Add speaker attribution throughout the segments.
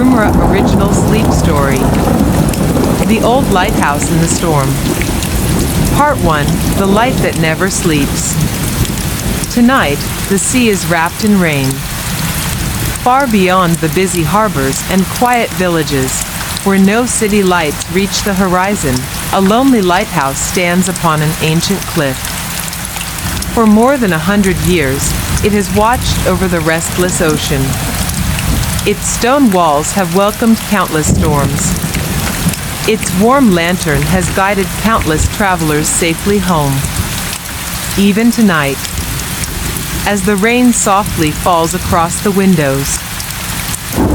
Speaker 1: Brumora original sleep story. The Old Lighthouse in the Storm. Part 1. The Light That Never Sleeps. Tonight, the sea is wrapped in rain. Far beyond the busy harbors and quiet villages, where no city lights reach the horizon, a lonely lighthouse stands upon an ancient cliff. For more than 100 years, it has watched over the restless ocean. Its stone walls have welcomed countless storms. Its warm lantern has guided countless travelers safely home. Even tonight, as the rain softly falls across the windows,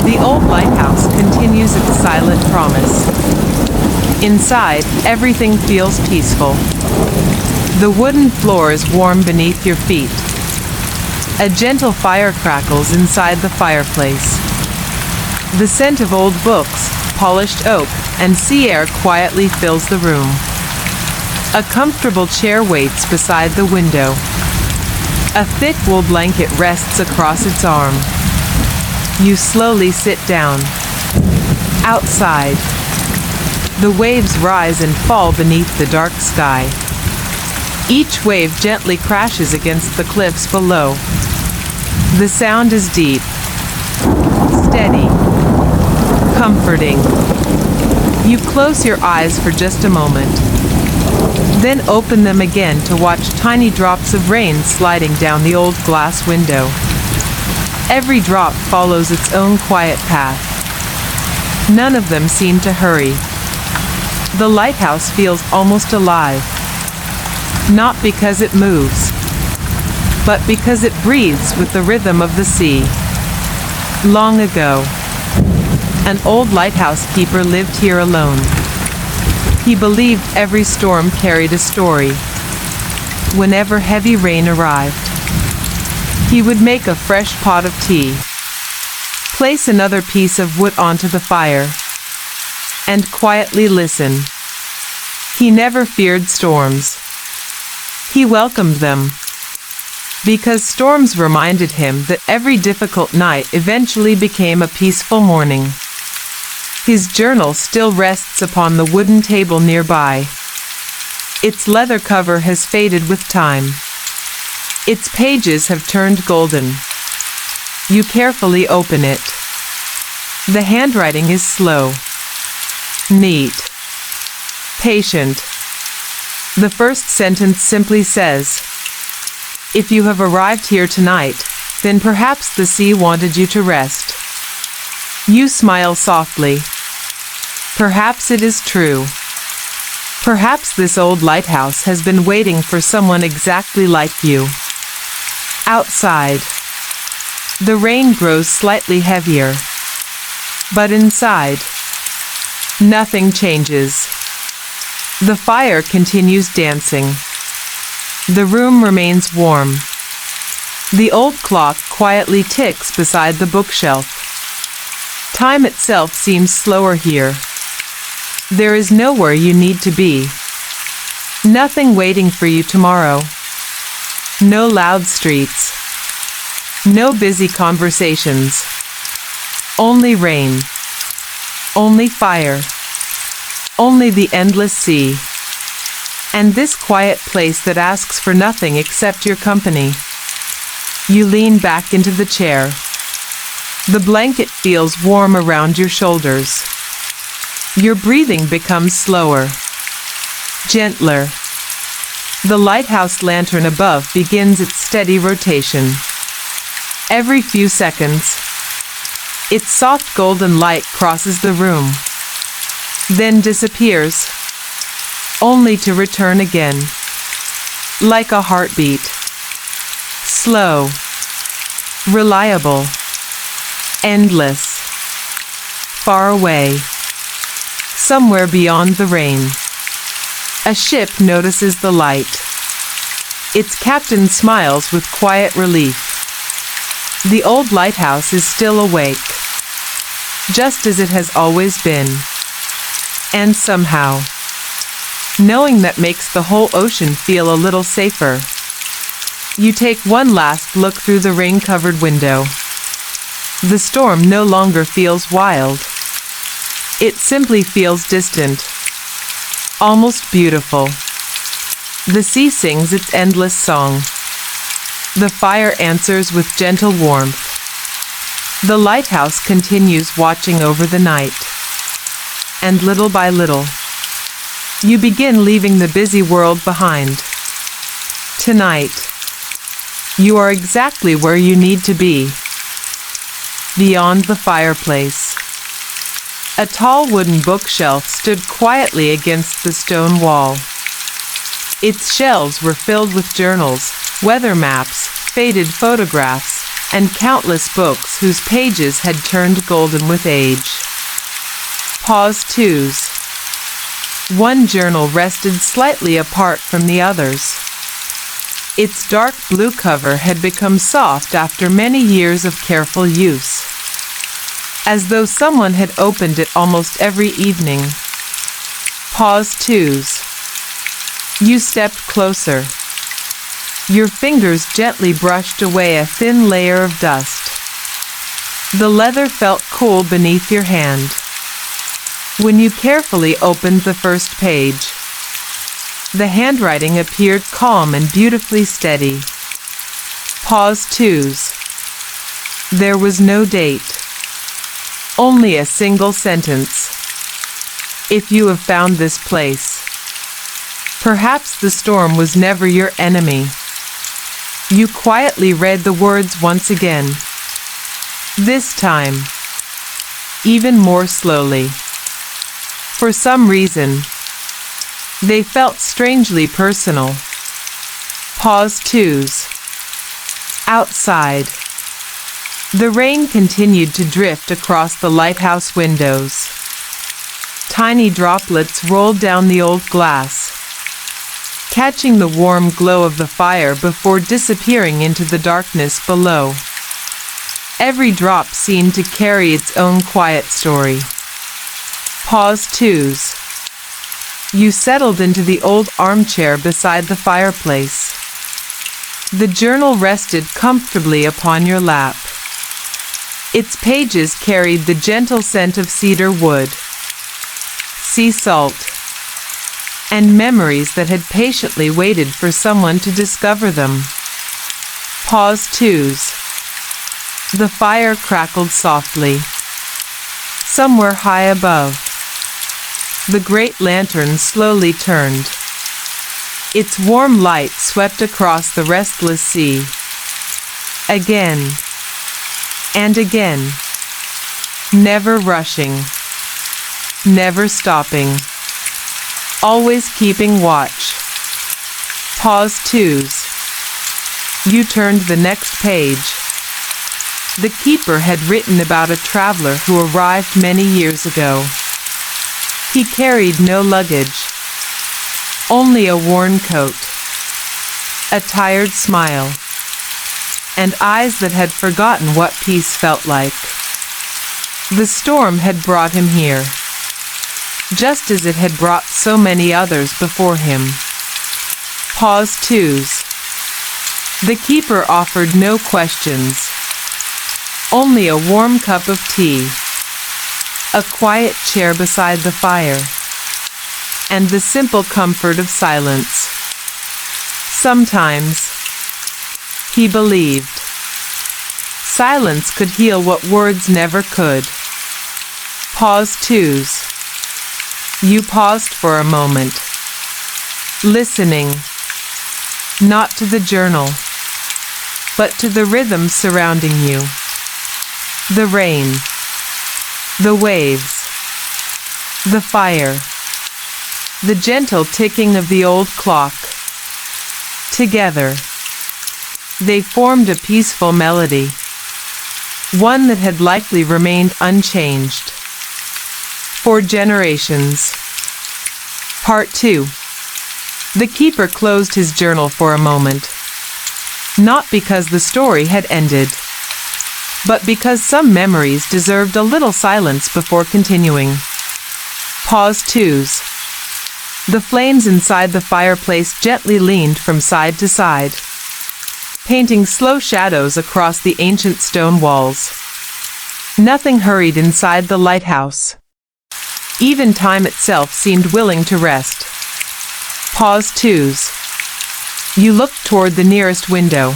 Speaker 1: the old lighthouse continues its silent promise. Inside, everything feels peaceful. The wooden floor is warm beneath your feet. A gentle fire crackles inside the fireplace. The scent of old books, polished oak, and sea air quietly fills the room. A comfortable chair waits beside the window. A thick wool blanket rests across its arm. You slowly sit down. Outside, the waves rise and fall beneath the dark sky. Each wave gently crashes against the cliffs below. The sound is deep, steady, comforting. You close your eyes for just a moment, then open them again to watch tiny drops of rain sliding down the old glass window. Every drop follows its own quiet path. None of them seem to hurry. The lighthouse feels almost alive, not because it moves, but because it breathes with the rhythm of the sea. Long ago, an old lighthouse keeper lived here alone. He believed every storm carried a story. Whenever heavy rain arrived, he would make a fresh pot of tea, place another piece of wood onto the fire, and quietly listen. He never feared storms. He welcomed them, because storms reminded him that every difficult night eventually became a peaceful morning. His journal still rests upon the wooden table nearby. Its leather cover has faded with time. Its pages have turned golden. You carefully open it. The handwriting is slow, neat, patient. The first sentence simply says, "If you have arrived here tonight, then perhaps the sea wanted you to rest." You smile softly. Perhaps it is true. Perhaps this old lighthouse has been waiting for someone exactly like you. Outside, the rain grows slightly heavier. But inside, nothing changes. The fire continues dancing. The room remains warm. The old clock quietly ticks beside the bookshelf. Time itself seems slower here. There is nowhere you need to be. Nothing waiting for you tomorrow. No loud streets. No busy conversations. Only rain. Only fire. Only the endless sea. And this quiet place that asks for nothing except your company. You lean back into the chair. The blanket feels warm around your shoulders. Your breathing becomes slower, gentler. The lighthouse lantern above begins its steady rotation. Every few seconds, its soft golden light crosses the room, then disappears, only to return again, like a heartbeat. Slow, reliable, endless, far away. Somewhere beyond the rain, a ship notices the light. Its captain smiles with quiet relief. The old lighthouse is still awake, just as it has always been. And somehow, knowing that makes the whole ocean feel a little safer. You take one last look through the rain-covered window. The storm no longer feels wild. It simply feels distant, almost beautiful. The sea sings its endless song. The fire answers with gentle warmth. The lighthouse continues watching over the night. And little by little, you begin leaving the busy world behind. Tonight, you are exactly where you need to be. Beyond the fireplace, a tall wooden bookshelf stood quietly against the stone wall. Its shelves were filled with journals, weather maps, faded photographs, and countless books whose pages had turned golden with age. Pause twos. One journal rested slightly apart from the others. Its dark blue cover had become soft after many years of careful use, as though someone had opened it almost every evening. Pause twos. You stepped closer. Your fingers gently brushed away a thin layer of dust. The leather felt cool beneath your hand. When you carefully opened the first page, the handwriting appeared calm and beautifully steady. Pause twos. There was no date, only a single sentence. If you have found this place, perhaps the storm was never your enemy. You quietly read the words once again. This time, even more slowly. For some reason, they felt strangely personal. Pause twos. Outside, the rain continued to drift across the lighthouse windows. Tiny droplets rolled down the old glass, catching the warm glow of the fire before disappearing into the darkness below. Every drop seemed to carry its own quiet story. Pause twos. You settled into the old armchair beside the fireplace. The journal rested comfortably upon your lap. Its pages carried the gentle scent of cedar wood, sea salt, and memories that had patiently waited for someone to discover them. Pause twos. The fire crackled softly. Somewhere high above, the great lantern slowly turned. Its warm light swept across the restless sea. Again and again, never rushing, never stopping, always keeping watch. Pause twos. You turned the next page. The keeper had written about a traveler who arrived many years ago. He carried no luggage, only a worn coat, a tired smile, and eyes that had forgotten what peace felt like. The storm had brought him here, just as it had brought so many others before him. Pause twos. The keeper offered no questions, only a warm cup of tea, a quiet chair beside the fire, and the simple comfort of silence. Sometimes, he believed, silence could heal what words never could. Pause twos. You paused for a moment, listening, not to the journal, but to the rhythm surrounding you. The rain, the waves, the fire, the gentle ticking of the old clock. Together, they formed a peaceful melody, one that had likely remained unchanged for generations. Part 2. The keeper closed his journal for a moment, not because the story had ended, but because some memories deserved a little silence before continuing. Pause twos. The flames inside the fireplace gently leaned from side to side, painting slow shadows across the ancient stone walls. Nothing hurried inside the lighthouse. Even time itself seemed willing to rest. Pause 2s. You looked toward the nearest window.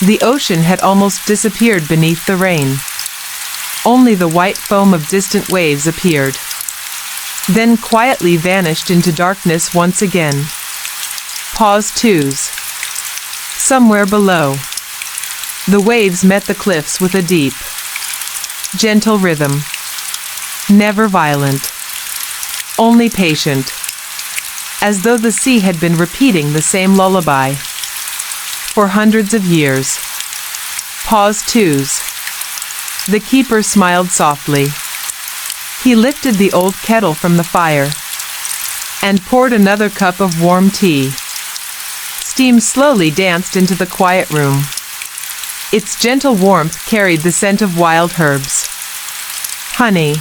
Speaker 1: The ocean had almost disappeared beneath the rain. Only the white foam of distant waves appeared, then quietly vanished into darkness once again. Pause 2s. Somewhere below, the waves met the cliffs with a deep, gentle rhythm. Never violent, only patient, as though the sea had been repeating the same lullaby for hundreds of years. Pause 2s. The keeper smiled softly. He lifted the old kettle from the fire and poured another cup of warm tea. Steam slowly danced into the quiet room. Its gentle warmth carried the scent of wild herbs, honey,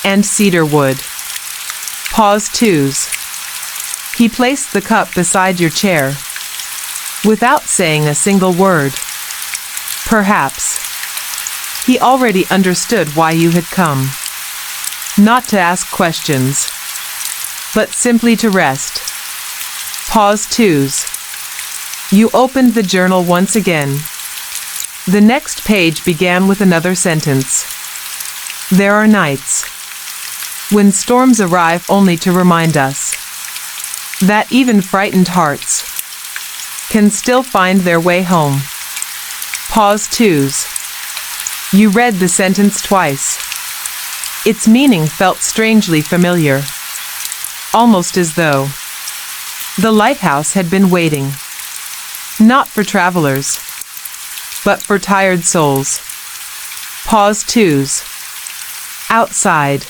Speaker 1: and cedar wood. Pause 2s. He placed the cup beside your chair, without saying a single word. Perhaps he already understood why you had come. Not to ask questions, but simply to rest. Pause 2s. You opened the journal once again. The next page began with another sentence. There are nights when storms arrive only to remind us that even frightened hearts can still find their way home. Pause 2s. You read the sentence twice. Its meaning felt strangely familiar, almost as though the lighthouse had been waiting, not for travelers, but for tired souls. Pause 2s. Outside,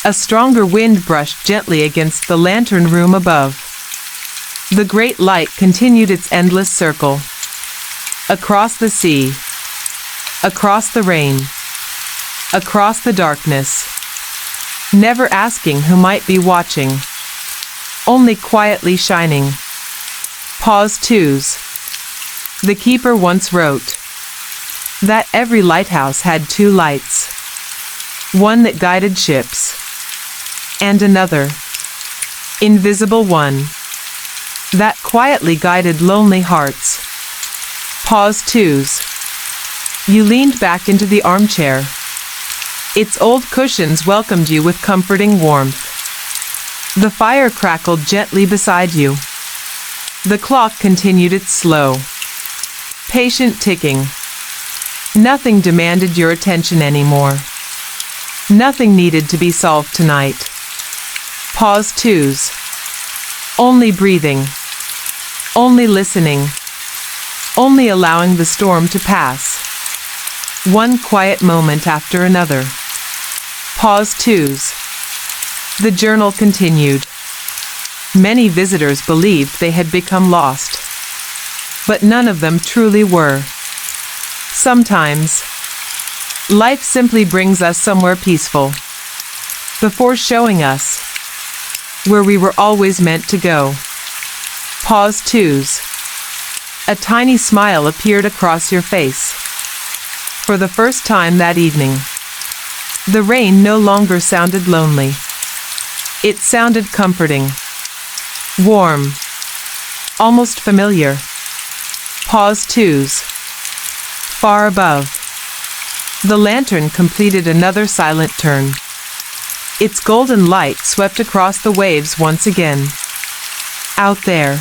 Speaker 1: a stronger wind brushed gently against the lantern room above. The great light continued its endless circle. Across the sea, across the rain, across the darkness, never asking who might be watching, only quietly shining. Pause 2s. The keeper once wrote that every lighthouse had two lights, one that guided ships, and another, invisible one, that quietly guided lonely hearts. Pause 2s. You leaned back into the armchair. Its old cushions welcomed you with comforting warmth. The fire crackled gently beside you. The clock continued its slow, patient ticking. Nothing demanded your attention anymore. Nothing needed to be solved tonight. Pause 2s. Only breathing. Only listening. Only allowing the storm to pass. One quiet moment after another. Pause 2s. The journal continued. Many visitors believed they had become lost, but none of them truly were. Sometimes, life simply brings us somewhere peaceful, before showing us where we were always meant to go. Pause 2s. A tiny smile appeared across your face. For the first time that evening, the rain no longer sounded lonely. It sounded comforting, warm, almost familiar. Pause 2s. Far above, the lantern completed another silent turn. Its golden light swept across the waves once again. Out there,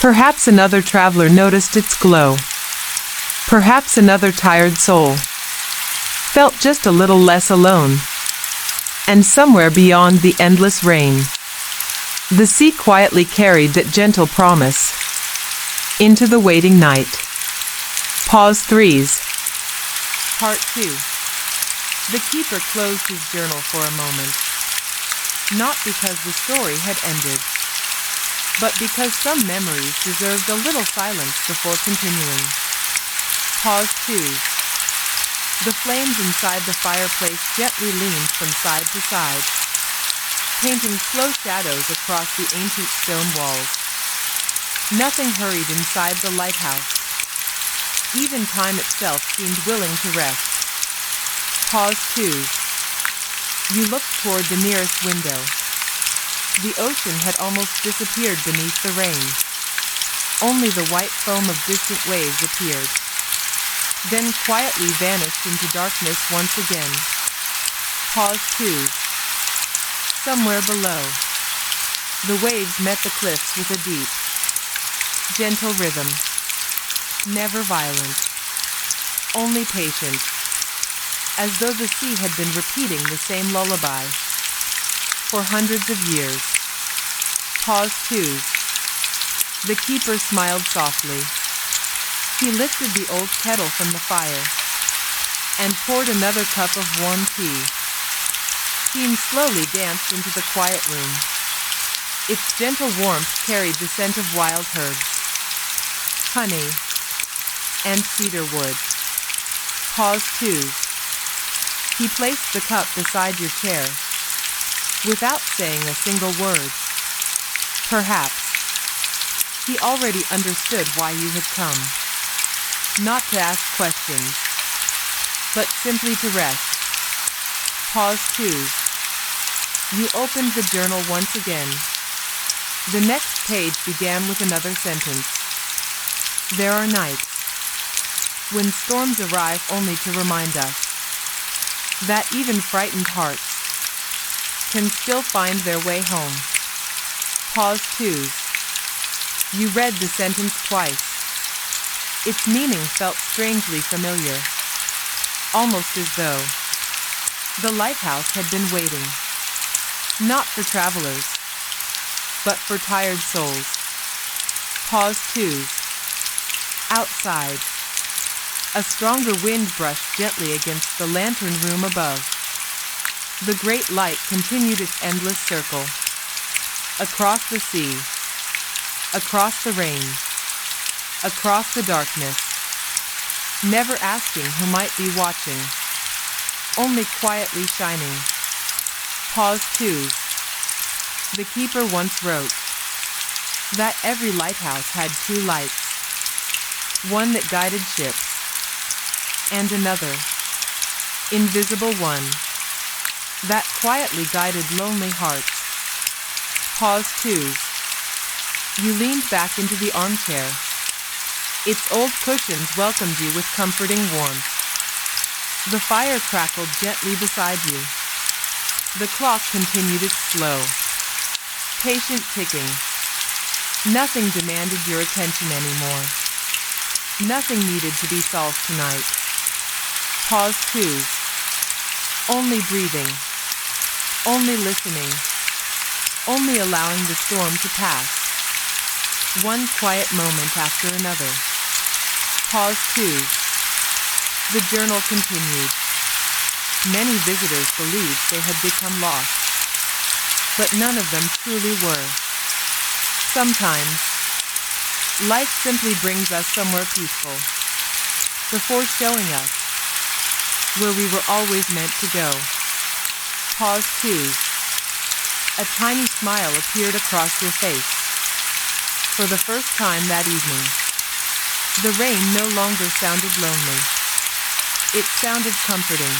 Speaker 1: perhaps another traveler noticed its glow. Perhaps another tired soul felt just a little less alone. And somewhere beyond the endless rain, the sea quietly carried that gentle promise into the waiting night. Pause 3s. Part 2. The keeper closed his journal for a moment. Not because the story had ended, but because some memories deserved a little silence before continuing. Pause 2. The flames inside the fireplace gently leaned from side to side, painting slow shadows across the ancient stone walls. Nothing hurried inside the lighthouse. Even time itself seemed willing to rest. Pause 2. You looked toward the nearest window. The ocean had almost disappeared beneath the rain. Only the white foam of distant waves appeared, then quietly vanished into darkness once again. Pause 2. Somewhere below, the waves met the cliffs with a deep, gentle rhythm. Never violent, only patient, as though the sea had been repeating the same lullaby for hundreds of years. Pause 2. The keeper smiled softly. He lifted the old kettle from the fire and poured another cup of warm tea. Steam slowly danced into the quiet room. Its gentle warmth carried the scent of wild herbs, honey, and cedar wood. Pause 2. He placed the cup beside your chair, without saying a single word. Perhaps he already understood why you had come. Not to ask questions, but simply to rest. Pause 2. You opened the journal once again. The next page began with another sentence. There are nights when storms arrive only to remind us that even frightened hearts can still find their way home. Pause 2. You read the sentence twice. Its meaning felt strangely familiar, almost as though the lighthouse had been waiting, not for travelers, but for tired souls. Pause 2. Outside, a stronger wind brushed gently against the lantern room above. The great light continued its endless circle, across the sea, across the rain, across the darkness, never asking who might be watching, only quietly shining. Pause 2. The keeper once wrote that every lighthouse had two lights, one that guided ships, and another, invisible one, that quietly guided lonely hearts. Pause 2. You leaned back into the armchair. Its old cushions welcomed you with comforting warmth. The fire crackled gently beside you. The clock continued its slow, patient ticking. Nothing demanded your attention anymore. Nothing needed to be solved tonight. Pause 2. Only breathing. Only listening. Only allowing the storm to pass. One quiet moment after another. Pause 2. The journal continued. Many visitors believed they had become lost, but none of them truly were. Sometimes, life simply brings us somewhere peaceful, before showing us where we were always meant to go. Pause 2. A tiny smile appeared across your face. For the first time that evening, the rain no longer sounded lonely. It sounded comforting,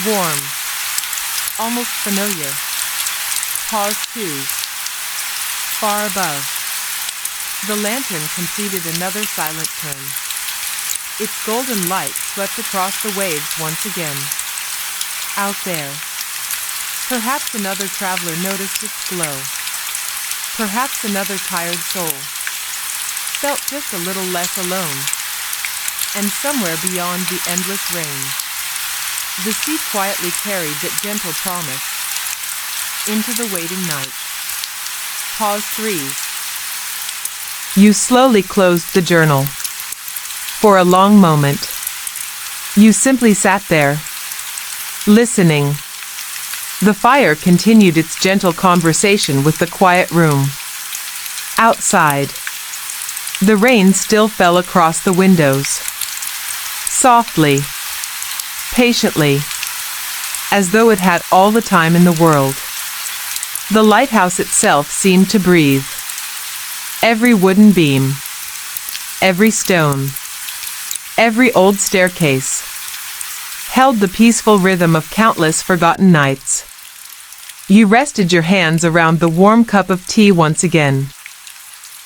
Speaker 1: warm, almost familiar. Pause 2. Far above, the lantern completed another silent turn. Its golden light swept across the waves once again. Out there, perhaps another traveler noticed its glow. Perhaps another tired soul felt just a little less alone. And somewhere beyond the endless rain, the sea quietly carried that gentle promise into the waiting night. Pause 3. You slowly closed the journal. For a long moment, you simply sat there, listening. The fire continued its gentle conversation with the quiet room. Outside, the rain still fell across the windows, softly, patiently, as though it had all the time in the world. The lighthouse itself seemed to breathe. Every wooden beam, every stone, every old staircase, held the peaceful rhythm of countless forgotten nights. You rested your hands around the warm cup of tea once again.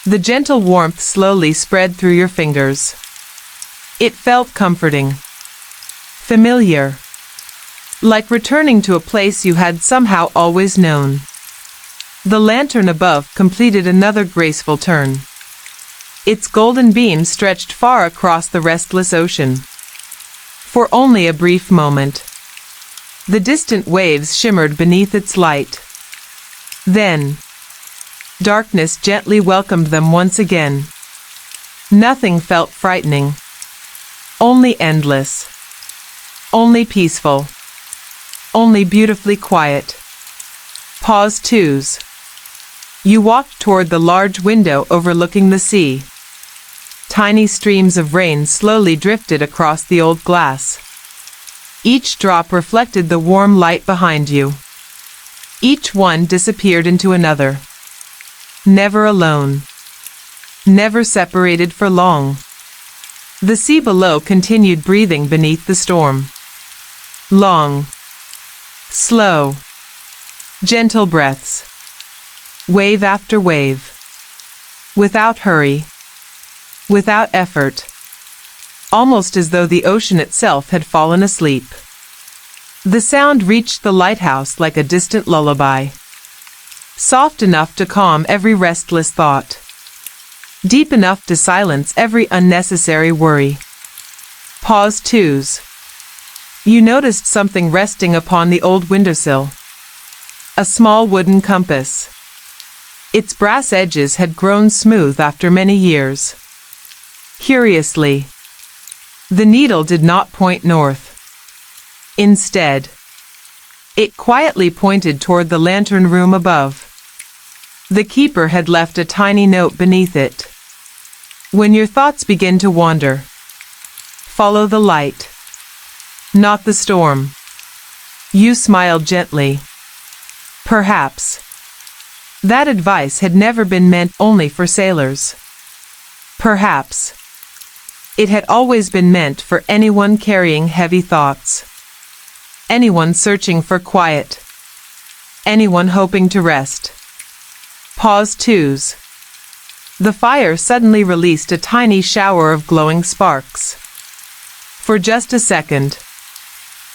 Speaker 1: The gentle warmth slowly spread through your fingers. It felt comforting, familiar, like returning to a place you had somehow always known. The lantern above completed another graceful turn. Its golden beam stretched far across the restless ocean. For only a brief moment, the distant waves shimmered beneath its light. Then, darkness gently welcomed them once again. Nothing felt frightening, only endless, only peaceful, only beautifully quiet. Pause twos. You walked toward the large window overlooking the sea. Tiny streams of rain slowly drifted across the old glass. Each drop reflected the warm light behind you. Each one disappeared into another. Never alone. Never separated for long. The sea below continued breathing beneath the storm. Long, slow, gentle breaths. Wave after wave. Without hurry. Without effort. Almost as though the ocean itself had fallen asleep. The sound reached the lighthouse like a distant lullaby. Soft enough to calm every restless thought. Deep enough to silence every unnecessary worry. Pause twos. You noticed something resting upon the old windowsill. A small wooden compass. Its brass edges had grown smooth after many years. Curiously, the needle did not point north. Instead, it quietly pointed toward the lantern room above. The keeper had left a tiny note beneath it. When your thoughts begin to wander, follow the light, not the storm. You smiled gently. Perhaps that advice had never been meant only for sailors. Perhaps it had always been meant for anyone carrying heavy thoughts. Anyone searching for quiet. Anyone hoping to rest. Pause twos. The fire suddenly released a tiny shower of glowing sparks. For just a second,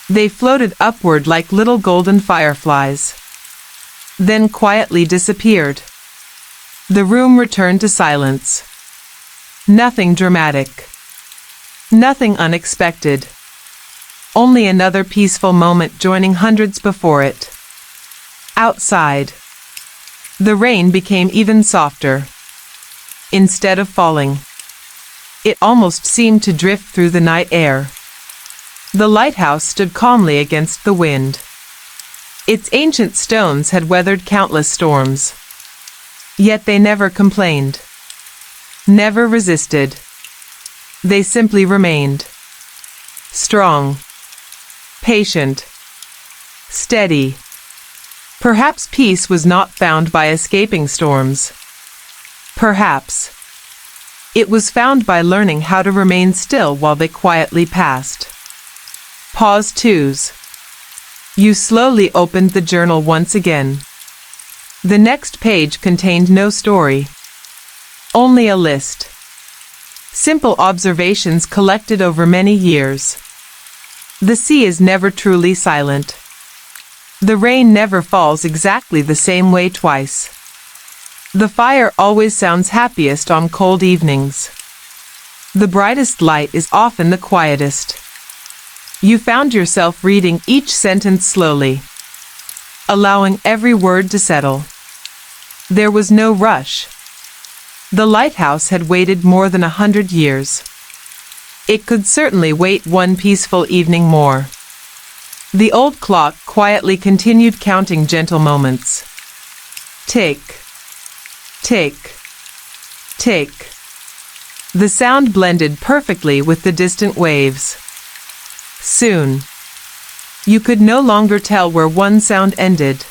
Speaker 1: they floated upward like little golden fireflies. Then quietly disappeared. The room returned to silence. Nothing dramatic. Nothing unexpected. Only another peaceful moment joining hundreds before it. Outside, the rain became even softer. Instead of falling, it almost seemed to drift through the night air. The lighthouse stood calmly against the wind. Its ancient stones had weathered countless storms. Yet they never complained. Never resisted. They simply remained. Strong. Patient. Steady. Perhaps peace was not found by escaping storms. Perhaps it was found by learning how to remain still while they quietly passed. Pause twos. You slowly opened the journal once again. The next page contained no story. Only a list. Simple observations collected over many years. The sea is never truly silent. The rain never falls exactly the same way twice. The fire always sounds happiest on cold evenings. The brightest light is often the quietest. You found yourself reading each sentence slowly, allowing every word to settle. There was no rush. The lighthouse had waited more than 100 years. It could certainly wait one peaceful evening more. The old clock quietly continued counting gentle moments. Tick, tick, tick. The sound blended perfectly with the distant waves. Soon, you could no longer tell where one sound ended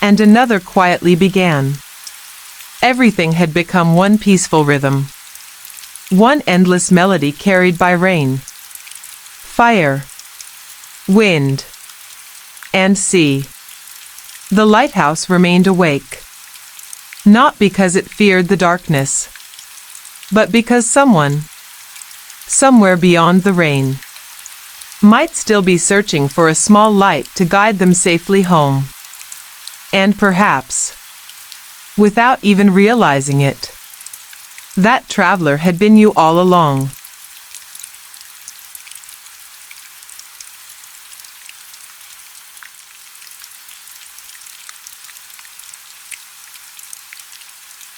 Speaker 1: and another quietly began. Everything had become one peaceful rhythm. One endless melody carried by rain, fire, wind, and sea. The lighthouse remained awake, not because it feared the darkness, but because someone, somewhere beyond the rain, might still be searching for a small light to guide them safely home. And perhaps, without even realizing it, that traveler had been you all along.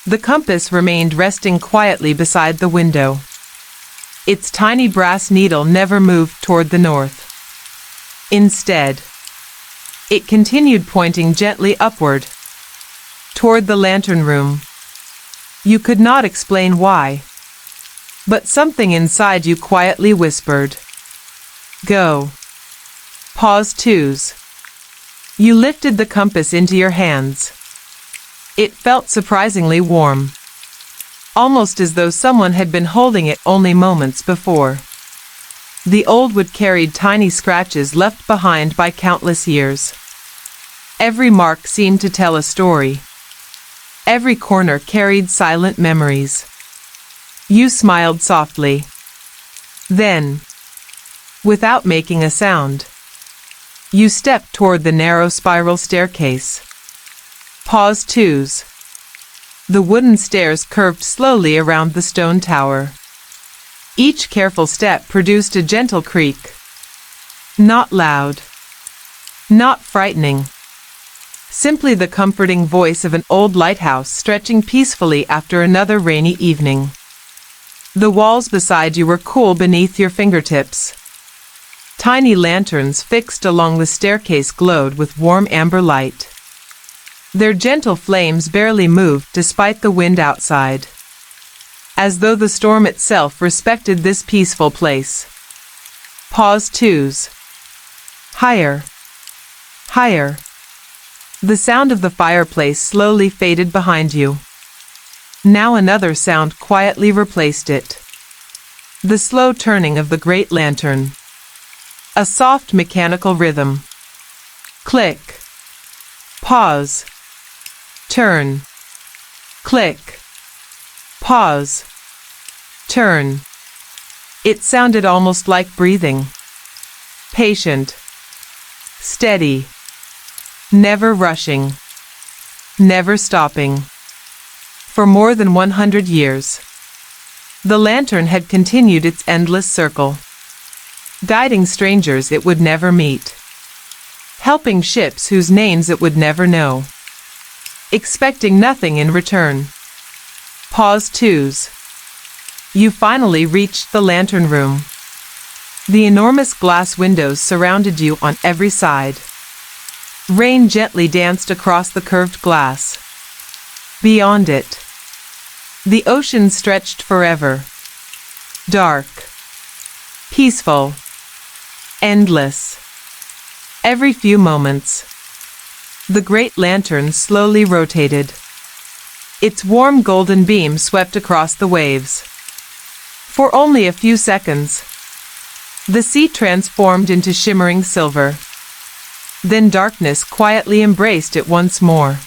Speaker 1: The compass remained resting quietly beside the window. Its tiny brass needle never moved toward the north. Instead, it continued pointing gently upward, toward the lantern room. You could not explain why, but something inside you quietly whispered, "Go." Pause twos. You lifted the compass into your hands. It felt surprisingly warm, almost as though someone had been holding it only moments before. The old wood carried tiny scratches left behind by countless years. Every mark seemed to tell a story. Every corner carried silent memories. You smiled softly. Then, without making a sound, you stepped toward the narrow spiral staircase. Pause twos. The wooden stairs curved slowly around the stone tower. Each careful step produced a gentle creak. Not loud. Not frightening. Simply the comforting voice of an old lighthouse stretching peacefully after another rainy evening. The walls beside you were cool beneath your fingertips. Tiny lanterns fixed along the staircase glowed with warm amber light. Their gentle flames barely moved despite the wind outside, as though the storm itself respected this peaceful place. Pause twos. Higher. Higher. The sound of the fireplace slowly faded behind you. Now another sound quietly replaced it. The slow turning of the great lantern. A soft mechanical rhythm. Click. Pause. Turn. Click. Pause. Turn. It sounded almost like breathing. Patient. Steady. Never rushing. Never stopping. For more than 100 years, the lantern had continued its endless circle, guiding strangers it would never meet, helping ships whose names it would never know, expecting nothing in return. Pause twos. You finally reached the lantern room. The enormous glass windows surrounded you on every side. Rain gently danced across the curved glass. Beyond it, the ocean stretched forever. Dark. Peaceful. Endless. Every few moments, the great lantern slowly rotated. Its warm golden beam swept across the waves. For only a few seconds, the sea transformed into shimmering silver. Then darkness quietly embraced it once more.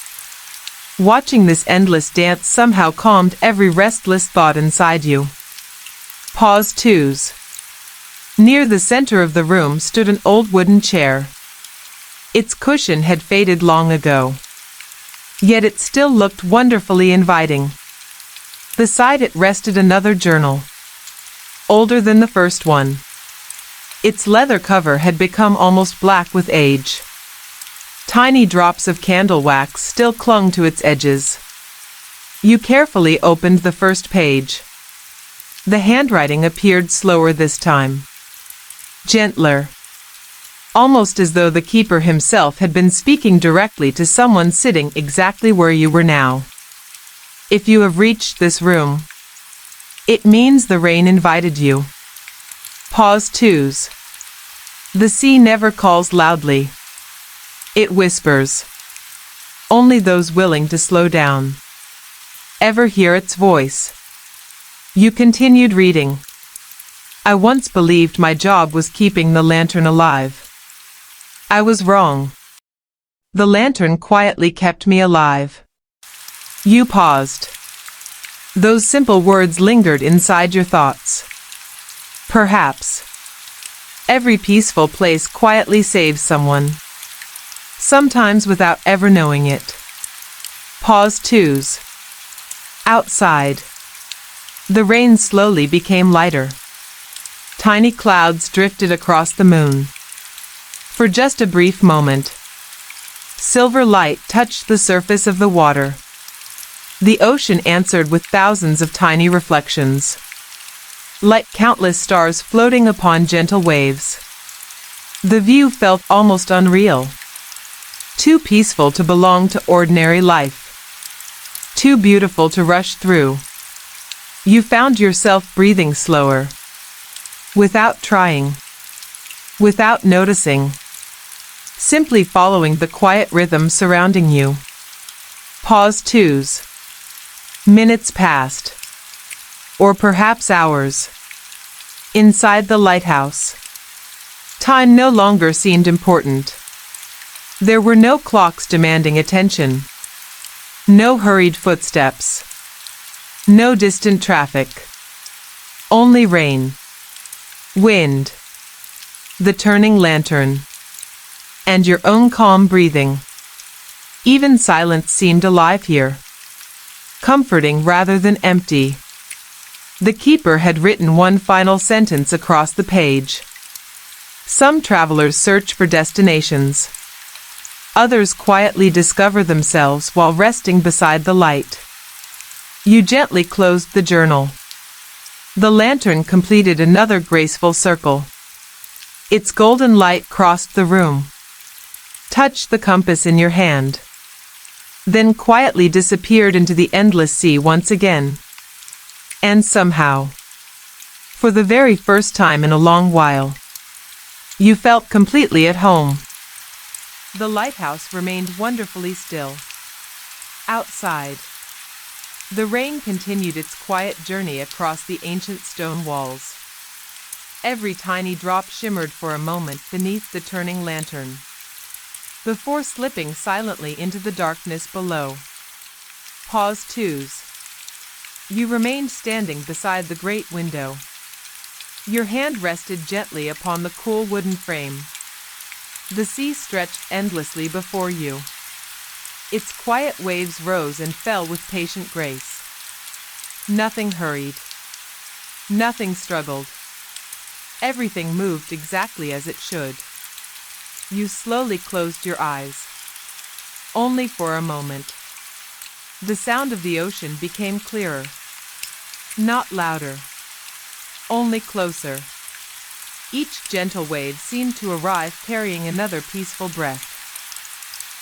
Speaker 1: Watching this endless dance somehow calmed every restless thought inside you. Pause twos. Near the center of the room stood an old wooden chair. Its cushion had faded long ago, yet it still looked wonderfully inviting. Beside it rested another journal, older than the first one. Its leather cover had become almost black with age. Tiny drops of candle wax still clung to its edges. You carefully opened the first page. The handwriting appeared slower this time, gentler, almost as though the keeper himself had been speaking directly to someone sitting exactly where you were now. If you have reached this room, it means the rain invited you. Pause twos. The sea never calls loudly. It whispers. Only those willing to slow down ever hear its voice. You continued reading. I once believed my job was keeping the lantern alive. I was wrong. The lantern quietly kept me alive. You paused. Those simple words lingered inside your thoughts. Perhaps. Every peaceful place quietly saves someone. Sometimes without ever knowing it. Pause 2s. Outside. The rain slowly became lighter. Tiny clouds drifted across the moon. For just a brief moment, silver light touched the surface of the water. The ocean answered with thousands of tiny reflections, like countless stars floating upon gentle waves. The view felt almost unreal. Too peaceful to belong to ordinary life. Too beautiful to rush through. You found yourself breathing slower. Without trying. Without noticing. Simply following the quiet rhythm surrounding you. Pause 2s. Minutes passed. Or perhaps hours. Inside the lighthouse. Time no longer seemed important. There were no clocks demanding attention. No hurried footsteps. No distant traffic. Only rain. Wind. The turning lantern. And your own calm breathing. Even silence seemed alive here. Comforting rather than empty. The keeper had written one final sentence across the page. Some travelers search for destinations. Others quietly discover themselves while resting beside the light. You gently closed the journal. The lantern completed another graceful circle. Its golden light crossed the room, touched the compass in your hand, then quietly disappeared into the endless sea once again. And somehow, for the very first time in a long while, you felt completely at home. The lighthouse remained wonderfully still. Outside, the rain continued its quiet journey across the ancient stone walls. Every tiny drop shimmered for a moment beneath the turning lantern, before slipping silently into the darkness below. Pause 2s. You remained standing beside the great window. Your hand rested gently upon the cool wooden frame. The sea stretched endlessly before you. Its quiet waves rose and fell with patient grace. Nothing hurried. Nothing struggled. Everything moved exactly as it should. You slowly closed your eyes. Only for a moment. The sound of the ocean became clearer. Not louder. Only closer. Each gentle wave seemed to arrive carrying another peaceful breath.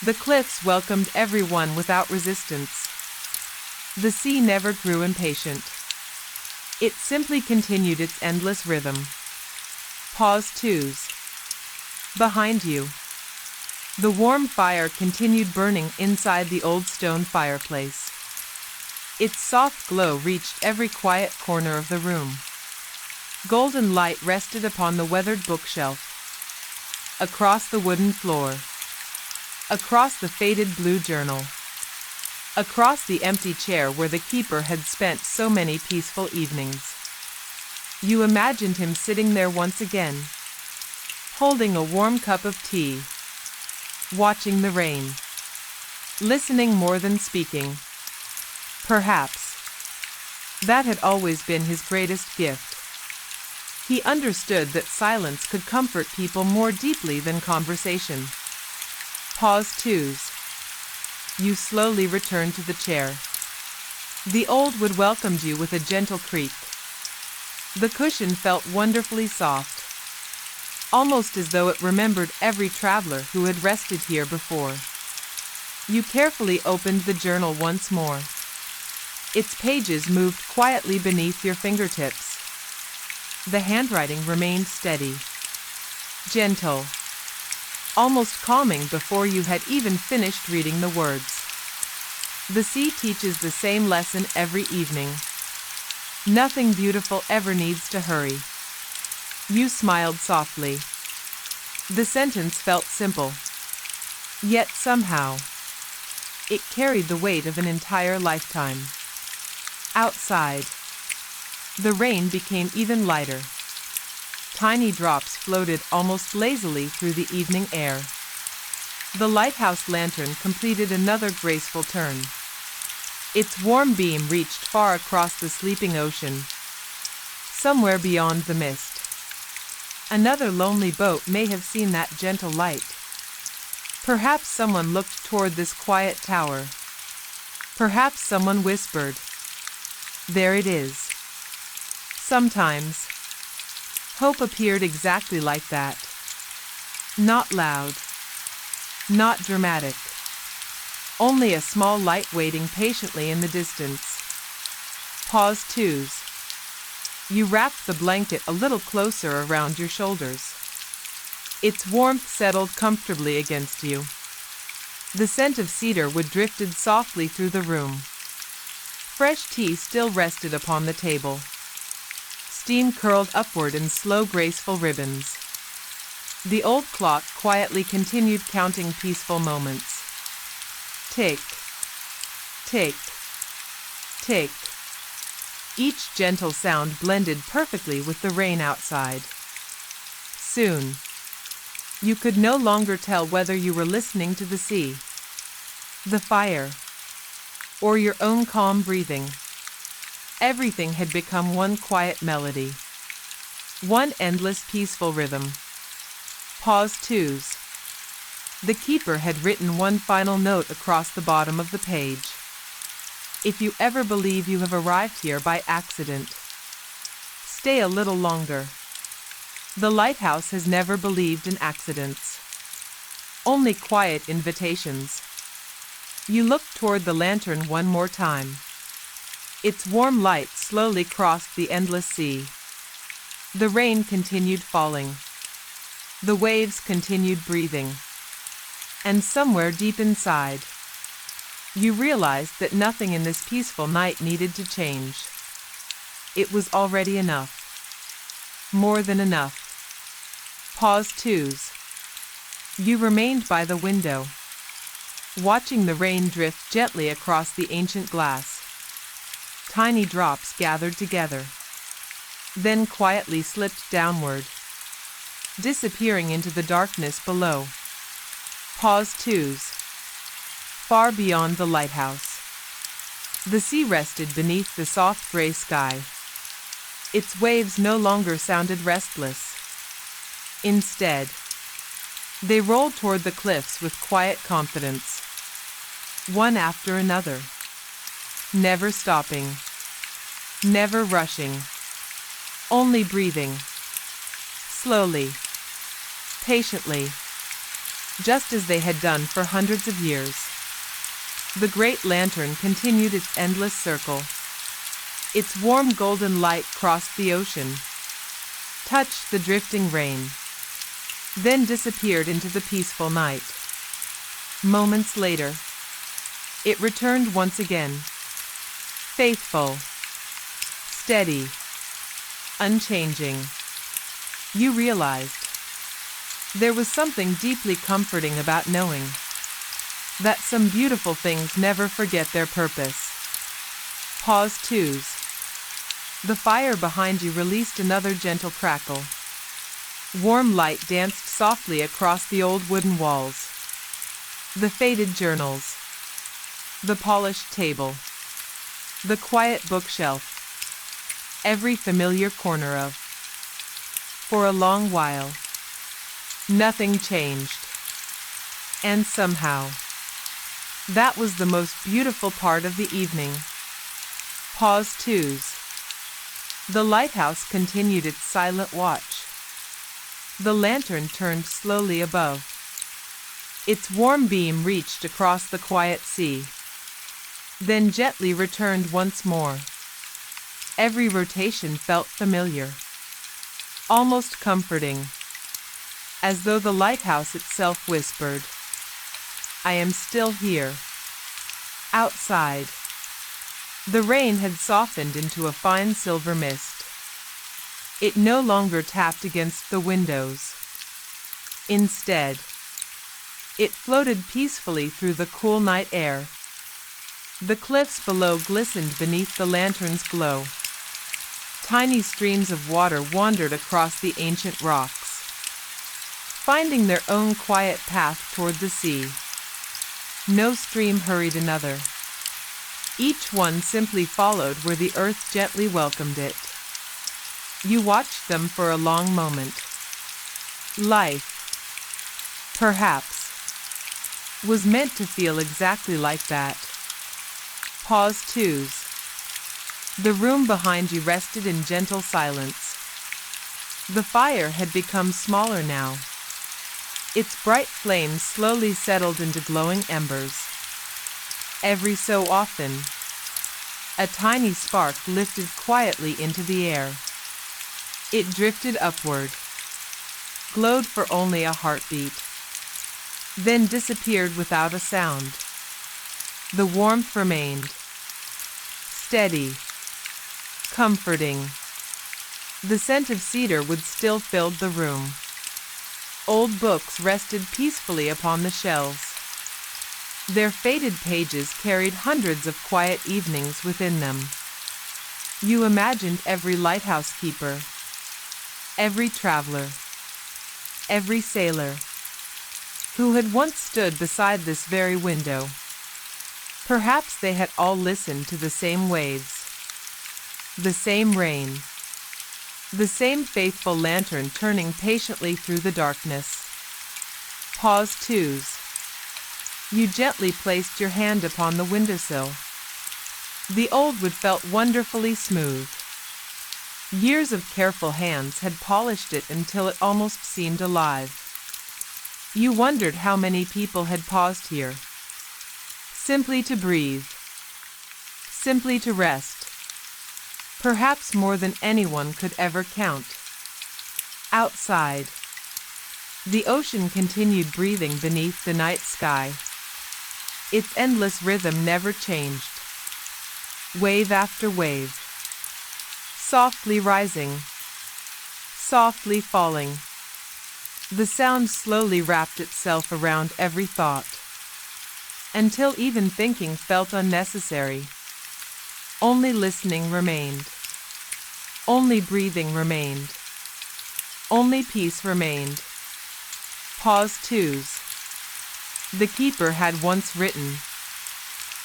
Speaker 1: The cliffs welcomed everyone without resistance. The sea never grew impatient. It simply continued its endless rhythm. Pause 2s. Behind you, the warm fire continued burning inside the old stone fireplace. Its soft glow reached every quiet corner of the room. Golden light rested upon the weathered bookshelf, across the wooden floor, across the faded blue journal, across the empty chair where the keeper had spent so many peaceful evenings. You imagined him sitting there once again, holding a warm cup of tea, watching the rain, listening more than speaking. Perhaps that had always been his greatest gift. He understood that silence could comfort people more deeply than conversation. Pause 2s. You slowly returned to the chair. The old wood welcomed you with a gentle creak. The cushion felt wonderfully soft, almost as though it remembered every traveler who had rested here before. You carefully opened the journal once more. Its pages moved quietly beneath your fingertips. The handwriting remained steady, gentle, almost calming before you had even finished reading the words. The sea teaches the same lesson every evening. Nothing beautiful ever needs to hurry. You smiled softly. The sentence felt simple. Yet somehow, it carried the weight of an entire lifetime. Outside, the rain became even lighter. Tiny drops floated almost lazily through the evening air. The lighthouse lantern completed another graceful turn. Its warm beam reached far across the sleeping ocean, somewhere beyond the mist. Another lonely boat may have seen that gentle light. Perhaps someone looked toward this quiet tower. Perhaps someone whispered, "There it is." Sometimes, hope appeared exactly like that. Not loud, not dramatic. Only a small light waiting patiently in the distance. Pause twos. You wrapped the blanket a little closer around your shoulders. Its warmth settled comfortably against you. The scent of cedar wood drifted softly through the room. Fresh tea still rested upon the table. Steam curled upward in slow, graceful ribbons. The old clock quietly continued counting peaceful moments. Tick, tick, tick. Each gentle sound blended perfectly with the rain outside. Soon, you could no longer tell whether you were listening to the sea, the fire, or your own calm breathing. Everything had become one quiet melody, one endless peaceful rhythm. Pause twos. The keeper had written one final note across the bottom of the page. If you ever believe you have arrived here by accident, stay a little longer. The lighthouse has never believed in accidents, only quiet invitations. You looked toward the lantern one more time. Its warm light slowly crossed the endless sea. The rain continued falling. The waves continued breathing. And somewhere deep inside, you realized that nothing in this peaceful night needed to change. It was already enough. More than enough. Pause twos. You remained by the window, watching the rain drift gently across the ancient glass. Tiny drops gathered together, then quietly slipped downward, disappearing into the darkness below. Pause twos. Far beyond the lighthouse, the sea rested beneath the soft gray sky. Its waves no longer sounded restless. Instead, they rolled toward the cliffs with quiet confidence, one after another, never stopping, never rushing, only breathing, slowly, patiently, just as they had done for hundreds of years. The great lantern continued its endless circle. Its warm golden light crossed the ocean, touched the drifting rain, then disappeared into the peaceful night. Moments later, it returned once again, faithful, steady, unchanging. You realized there was something deeply comforting about knowing that some beautiful things never forget their purpose. Pause twos. The fire behind you released another gentle crackle. Warm light danced softly across the old wooden walls, the faded journals, the polished table, the quiet bookshelf, every familiar corner of. For a long while, nothing changed. And somehow, that was the most beautiful part of the evening. Pause twos. The lighthouse continued its silent watch. The lantern turned slowly above. Its warm beam reached across the quiet sea, then gently returned once more. Every rotation felt familiar, almost comforting, as though the lighthouse itself whispered, "I am still here, outside, The rain had softened into a fine silver mist. It no longer tapped against the windows. Instead, it floated peacefully through the cool night air. The cliffs below glistened beneath the lantern's glow. Tiny streams of water wandered across the ancient rocks, finding their own quiet path toward the sea. No stream hurried another. Each one simply followed where the earth gently welcomed it. You watched them for a long moment. Life, perhaps, was meant to feel exactly like that. Pause twos. The room behind you rested in gentle silence. The fire had become smaller now. Its bright flames slowly settled into glowing embers. Every so often, a tiny spark lifted quietly into the air. It drifted upward, glowed for only a heartbeat, then disappeared without a sound. The warmth remained, steady, comforting. The scent of cedar wood still filled the room. Old books rested peacefully upon the shelves. Their faded pages carried hundreds of quiet evenings within them. You imagined every lighthouse keeper, every traveler, every sailor, who had once stood beside this very window. Perhaps they had all listened to the same waves, the same rain, the same faithful lantern turning patiently through the darkness. Pause twos. You gently placed your hand upon the windowsill. The old wood felt wonderfully smooth. Years of careful hands had polished it until it almost seemed alive. You wondered how many people had paused here, simply to breathe, simply to rest. Perhaps more than anyone could ever count. Outside, the ocean continued breathing beneath the night sky. Its endless rhythm never changed. Wave after wave, softly rising, softly falling. The sound slowly wrapped itself around every thought, until even thinking felt unnecessary. Only listening remained. Only breathing remained. Only peace remained. Pause twos. The keeper had once written,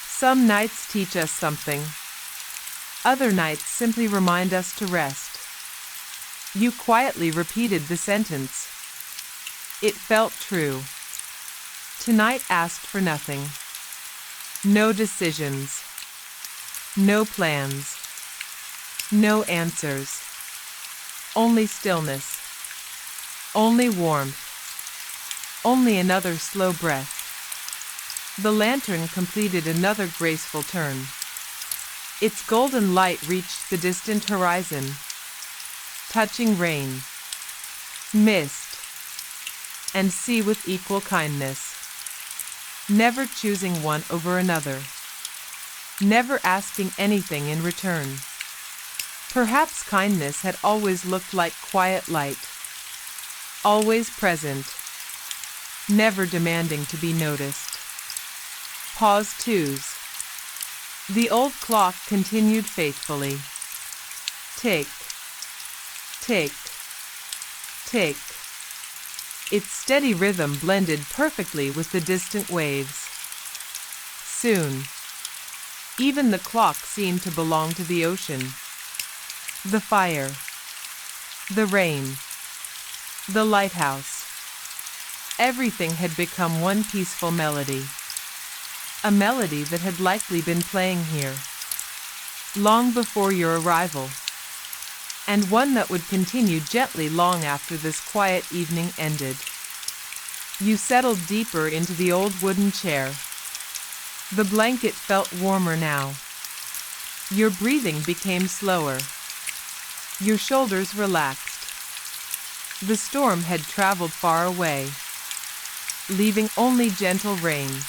Speaker 1: "Some nights teach us something. Other nights simply remind us to rest." You quietly repeated the sentence. It felt true. Tonight asked for nothing. No decisions. No plans. No answers. Only stillness. Only warmth. Only another slow breath. The lantern completed another graceful turn. Its golden light reached the distant horizon, touching rain, mist, and sea with equal kindness, never choosing one over another, never asking anything in return. Perhaps kindness had always looked like quiet light, always present, never demanding to be noticed. Pause twos. The old clock continued faithfully. Tick, tick, tick. Its steady rhythm blended perfectly with the distant waves. Soon, even the clock seemed to belong to the ocean. The fire, the rain, the lighthouse. Everything had become one peaceful melody. A melody that had likely been playing here long before your arrival, and one that would continue gently long after this quiet evening ended. You settled deeper into the old wooden chair. The blanket felt warmer now. Your breathing became slower. Your shoulders relaxed. The storm had traveled far away, leaving only gentle rain,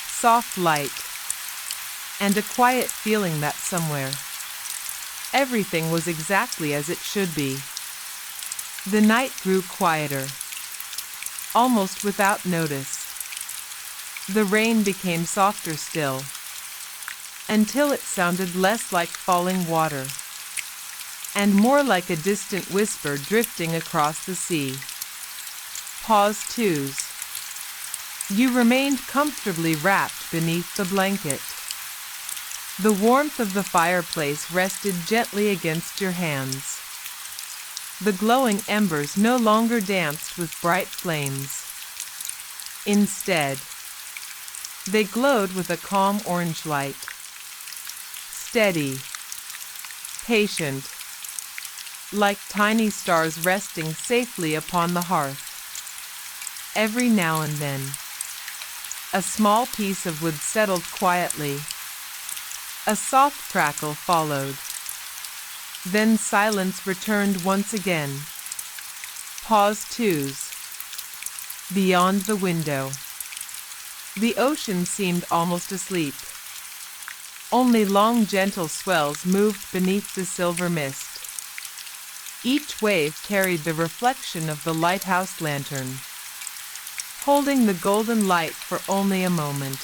Speaker 1: soft light, and a quiet feeling that somewhere everything was exactly as it should be. The night grew quieter, almost without notice. The rain became softer still, until it sounded less like falling water and more like a distant whisper drifting across the sea. Pause twos. You remained comfortably wrapped beneath the blanket. The warmth of the fireplace rested gently against your hands. The glowing embers no longer danced with bright flames. Instead, they glowed with a calm orange light. Steady, patient, like tiny stars resting safely upon the hearth. Every now and then, a small piece of wood settled quietly. A soft crackle followed. Then silence returned once again. Pause twos. Beyond the window, the ocean seemed almost asleep. Only long, gentle swells moved beneath the silver mist. Each wave carried the reflection of the lighthouse lantern, holding the golden light for only a moment,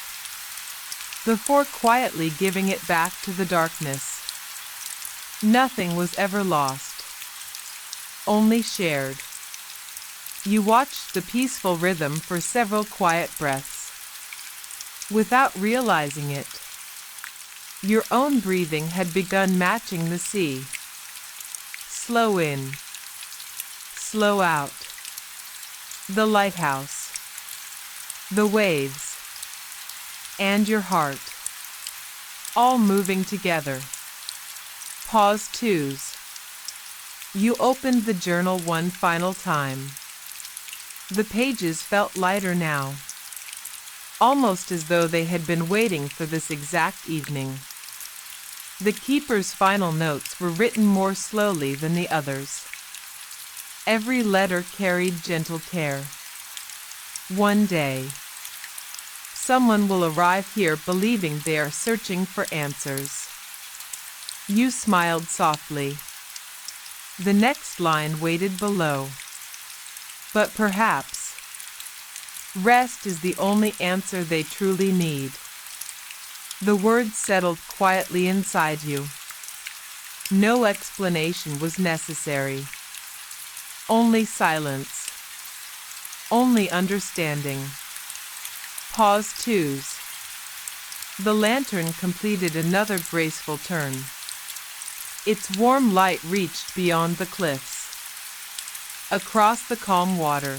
Speaker 1: before quietly giving it back to the darkness. Nothing was ever lost, only shared. You watched the peaceful rhythm for several quiet breaths. Without realizing it, your own breathing had begun matching the sea. Slow in, slow out. The lighthouse, the waves, and your heart, all moving together. Pause twos. You opened the journal one final time. The pages felt lighter now, almost as though they had been waiting for this exact evening. The keeper's final notes were written more slowly than the others. Every letter carried gentle care. One day, someone will arrive here believing they are searching for answers. You smiled softly. The next line waited below. But perhaps, rest is the only answer they truly need. The words settled quietly inside you. No explanation was necessary. Only silence. Only understanding. Pause twos. The lantern completed another graceful turn. Its warm light reached beyond the cliffs, across the calm water,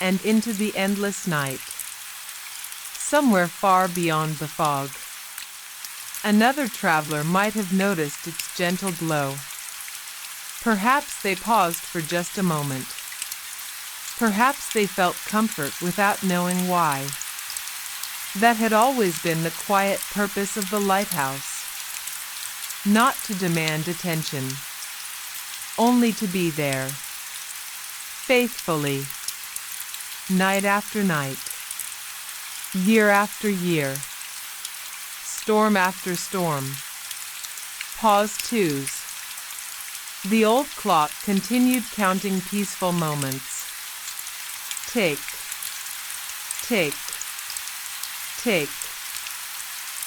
Speaker 1: and into the endless night. Somewhere far beyond the fog, another traveler might have noticed its gentle glow. Perhaps they paused for just a moment. Perhaps they felt comfort without knowing why. That had always been the quiet purpose of the lighthouse. Not to demand attention, only to be there, faithfully, night after night, year after year, storm after storm. Pause twos. The old clock continued counting peaceful moments. Tick, tick, tick.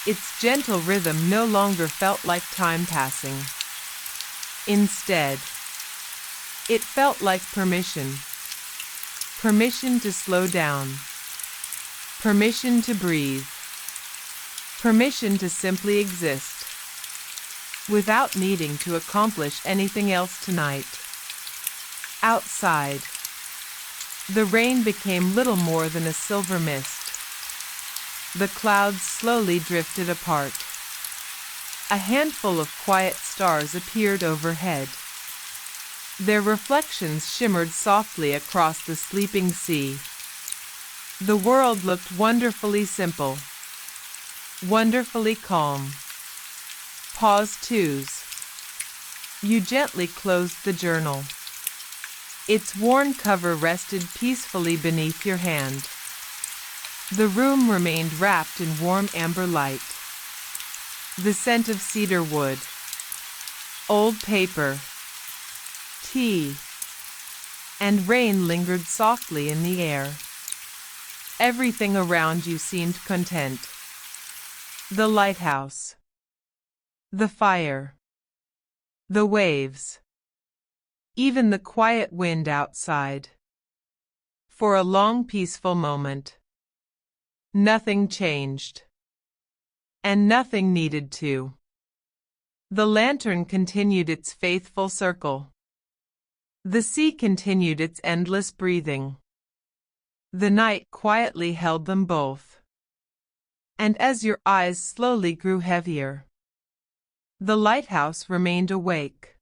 Speaker 1: Its gentle rhythm no longer felt like time passing. Instead, it felt like permission. Permission to slow down. Permission to breathe. Permission to simply exist, without needing to accomplish anything else tonight. Outside, the rain became little more than a silver mist. The clouds slowly drifted apart. A handful of quiet stars appeared overhead. Their reflections shimmered softly across the sleeping sea. The world looked wonderfully simple, wonderfully calm. Pause twos. You gently closed the journal. Its worn cover rested peacefully beneath your hand. The room remained wrapped in warm amber light. the scent of cedar wood, old paper, tea, and rain lingered softly in the air. Everything around you seemed content. The lighthouse, the fire, the waves, even the quiet wind outside. For a long peaceful moment, nothing changed. And nothing needed to. The lantern continued its faithful circle. The sea continued its endless breathing. The night quietly held them both. And as your eyes slowly grew heavier, the lighthouse remained awake,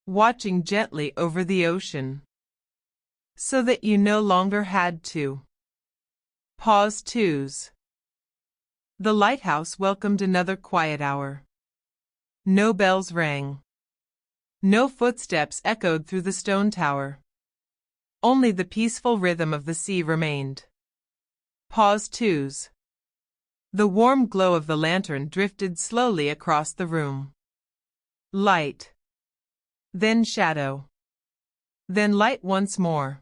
Speaker 1: watching gently over the ocean, so that you no longer had to pause twos. The lighthouse welcomed another quiet hour. No bells rang. No footsteps echoed through the stone tower. Only the peaceful rhythm of the sea remained. Pause twos. The warm glow of the lantern drifted slowly across the room. Light. Then shadow. Then light once more.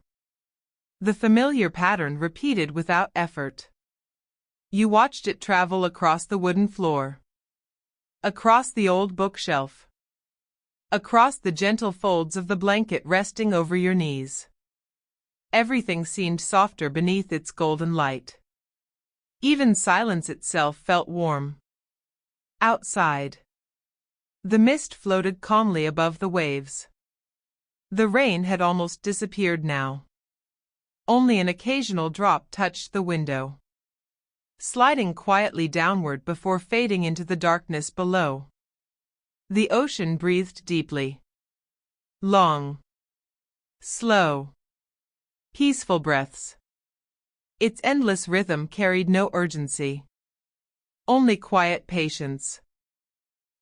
Speaker 1: The familiar pattern repeated without effort. You watched it travel across the wooden floor, across the old bookshelf, across the gentle folds of the blanket resting over your knees. Everything seemed softer beneath its golden light. Even silence itself felt warm. Outside, the mist floated calmly above the waves. The rain had almost disappeared now. Only an occasional drop touched the window, sliding quietly downward before fading into the darkness below. The ocean breathed deeply. Long, slow, peaceful breaths. Its endless rhythm carried no urgency, only quiet patience.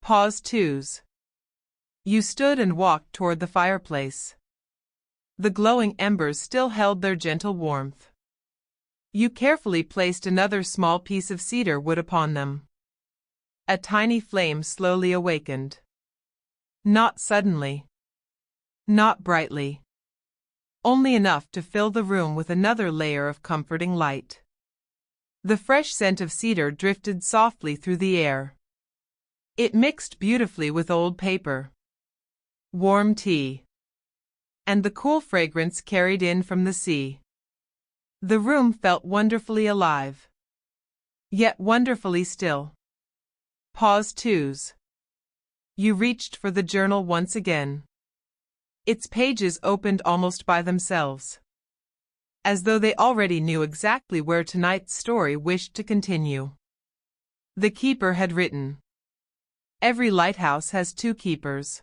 Speaker 1: Pause twos. You stood and walked toward the fireplace. The glowing embers still held their gentle warmth. You carefully placed another small piece of cedar wood upon them. A tiny flame slowly awakened. Not suddenly. Not brightly. Only enough to fill the room with another layer of comforting light. The fresh scent of cedar drifted softly through the air. It mixed beautifully with old paper, warm tea, and the cool fragrance carried in from the sea. The room felt wonderfully alive, yet wonderfully still. Pause twos. You reached for the journal once again. Its pages opened almost by themselves, as though they already knew exactly where tonight's story wished to continue. The keeper had written, "Every lighthouse has two keepers.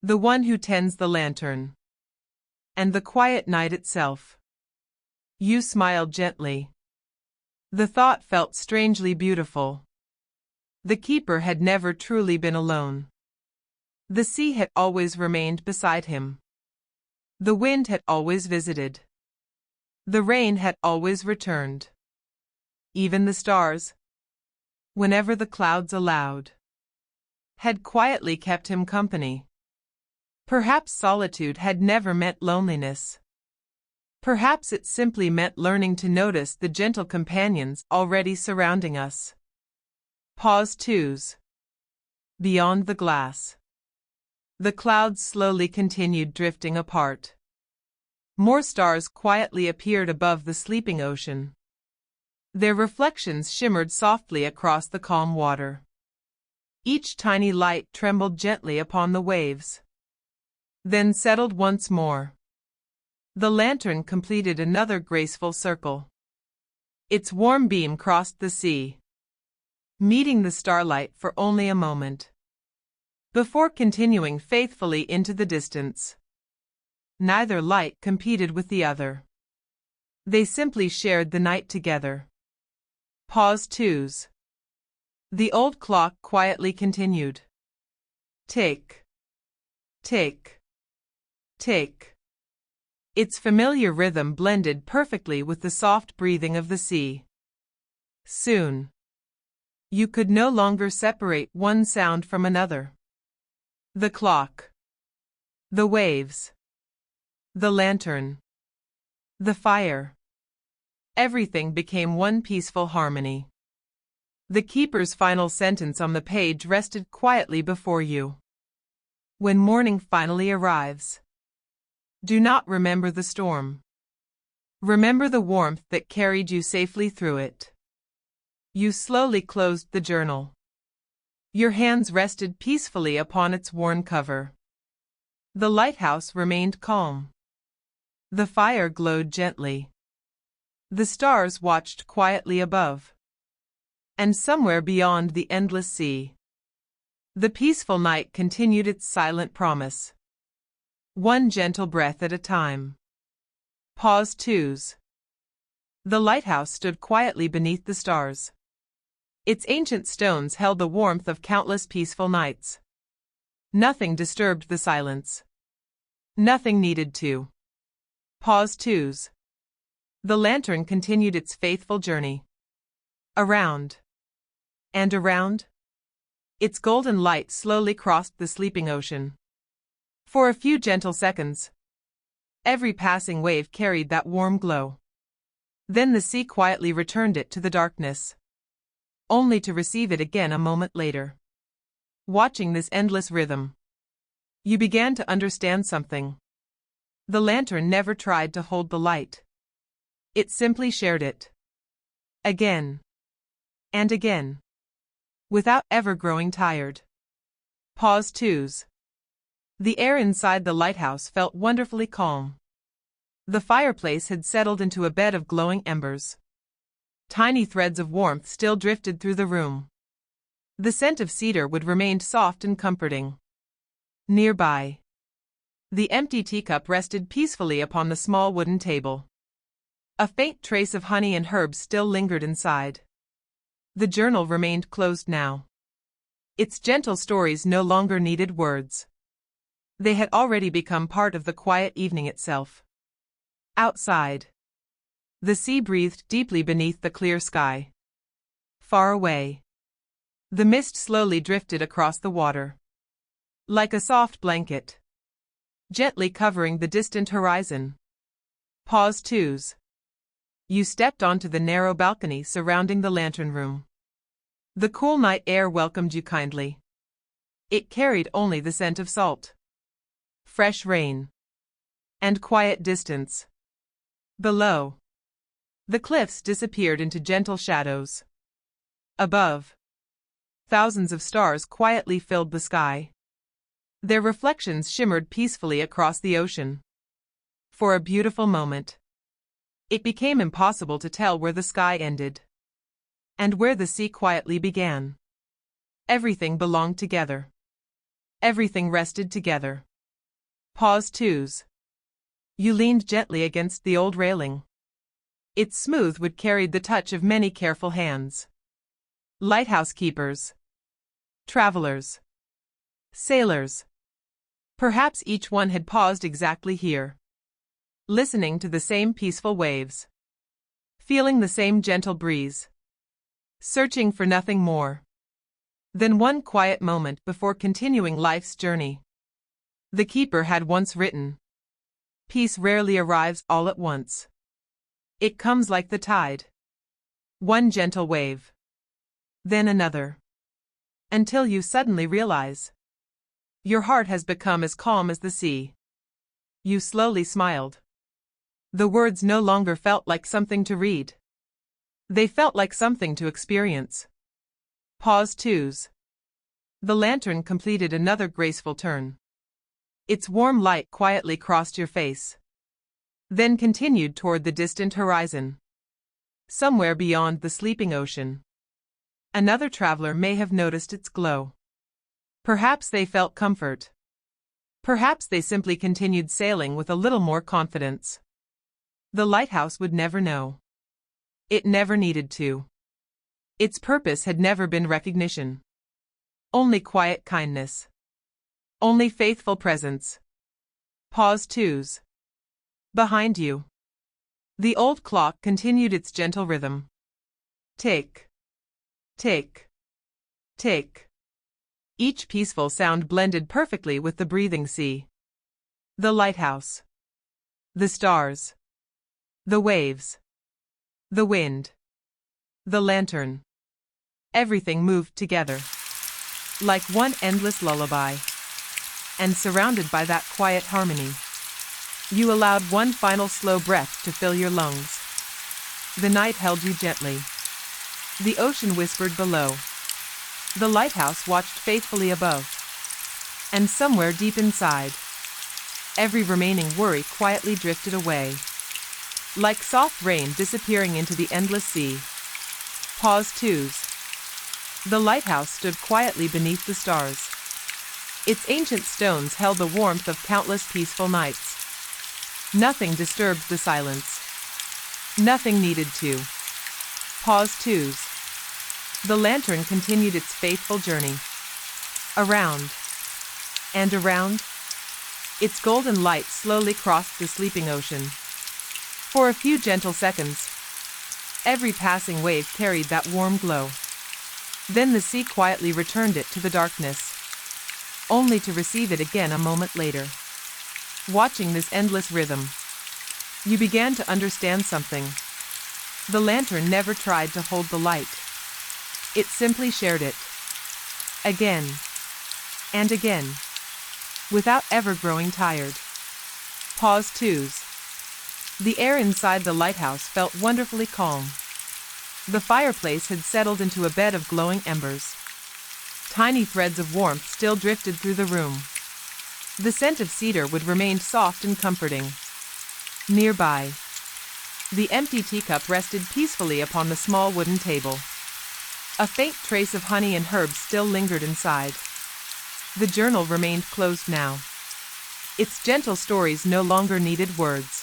Speaker 1: The one who tends the lantern, and the quiet night itself." You smiled gently. The thought felt strangely beautiful. The keeper had never truly been alone. The sea had always remained beside him. The wind had always visited. The rain had always returned. Even the stars, whenever the clouds allowed, had quietly kept him company. Perhaps solitude had never meant loneliness. Perhaps it simply meant learning to notice the gentle companions already surrounding us. Pause twos. Beyond the glass, the clouds slowly continued drifting apart. More stars quietly appeared above the sleeping ocean. Their reflections shimmered softly across the calm water. Each tiny light trembled gently upon the waves, then settled once more. The lantern completed another graceful circle. Its warm beam crossed the sea, meeting the starlight for only a moment, before continuing faithfully into the distance. Neither light competed with the other. They simply shared the night together. Pause twos. The old clock quietly continued. Tick, tick, tick. Its familiar rhythm blended perfectly with the soft breathing of the sea. Soon, You could no longer separate one sound from another. The clock, the waves, the lantern, the fire. Everything became one peaceful harmony. The keeper's final sentence on the page rested quietly before you. When morning finally arrives, do not remember the storm. Remember the warmth that carried you safely through it. You slowly closed the journal. Your hands rested peacefully upon its worn cover. The lighthouse remained calm. The fire glowed gently. The stars watched quietly above. And somewhere beyond the endless sea, the peaceful night continued its silent promise. One gentle breath at a time. Pause twos. The lighthouse stood quietly beneath the stars. Its ancient stones held the warmth of countless peaceful nights. Nothing disturbed the silence. Nothing needed to. Pause twos. The lantern continued its faithful journey. Around. And around. Its golden light slowly crossed the sleeping ocean. For a few gentle seconds, every passing wave carried that warm glow. Then the sea quietly returned it to the darkness, only to receive it again a moment later. Watching this endless rhythm, you began to understand something. The lantern never tried to hold the light. It simply shared it. Again. And again. Without ever growing tired. Pause twos. The air inside the lighthouse felt wonderfully calm. The fireplace had settled into a bed of glowing embers. Tiny threads of warmth still drifted through the room. The scent of cedar wood remained soft and comforting. Nearby, the empty teacup rested peacefully upon the small wooden table. A faint trace of honey and herbs still lingered inside. The journal remained closed now. Its gentle stories no longer needed words. They had already become part of the quiet evening itself. Outside, the sea breathed deeply beneath the clear sky. Far away, the mist slowly drifted across the water, like a soft blanket, gently covering the distant horizon. Pause twos. You stepped onto the narrow balcony surrounding the lantern room. The cool night air welcomed you kindly. It carried only the scent of salt, fresh rain, and quiet distance. Below, the cliffs disappeared into gentle shadows. Above, thousands of stars quietly filled the sky. Their reflections shimmered peacefully across the ocean. For a beautiful moment, it became impossible to tell where the sky ended and where the sea quietly began. Everything belonged together. Everything rested together. Pause twos. You leaned gently against the old railing. Its smooth wood carried the touch of many careful hands. Lighthouse keepers, travelers, sailors. Perhaps each one had paused exactly here, listening to the same peaceful waves, feeling the same gentle breeze, searching for nothing more than one quiet moment before continuing life's journey. The keeper had once written, "Peace rarely arrives all at once. It comes like the tide. One gentle wave, then another, until you suddenly realize your heart has become as calm as the sea." You slowly smiled. The words no longer felt like something to read. They felt like something to experience. Pause twos. The lantern completed another graceful turn. Its warm light quietly crossed your face, then continued toward the distant horizon. Somewhere beyond the sleeping ocean, another traveler may have noticed its glow. Perhaps they felt comfort. Perhaps they simply continued sailing with a little more confidence. The lighthouse would never know. It never needed to. Its purpose had never been recognition. Only quiet kindness. Only faithful presence. Pause twos. Behind you, the old clock continued its gentle rhythm. Tick, tick, tick. Each peaceful sound blended perfectly with the breathing sea. The lighthouse. The stars. The waves. The wind. The lantern. Everything moved together, like one endless lullaby. And surrounded by that quiet harmony, you allowed one final slow breath to fill your lungs. The night held you gently. The ocean whispered below. The lighthouse watched faithfully above. And somewhere deep inside, every remaining worry quietly drifted away, like soft rain disappearing into the endless sea. Pause twos. The lighthouse stood quietly beneath the stars. Its ancient stones held the warmth of countless peaceful nights. Nothing disturbed the silence. Nothing needed to. Pause twos. The lantern continued its faithful journey. Around and around. Its golden light slowly crossed the sleeping ocean. For a few gentle seconds, every passing wave carried that warm glow. Then the sea quietly returned it to the darkness, only to receive it again a moment later. Watching this endless rhythm, you began to understand something. The lantern never tried to hold the light. It simply shared it. Again and again, without ever growing tired. Pause twos. The air inside the lighthouse felt wonderfully calm. The fireplace had settled into a bed of glowing embers. Tiny threads of warmth still drifted through the room. The scent of cedar wood remained soft and comforting. Nearby, the empty teacup rested peacefully upon the small wooden table. A faint trace of honey and herbs still lingered inside. The journal remained closed now. Its gentle stories no longer needed words.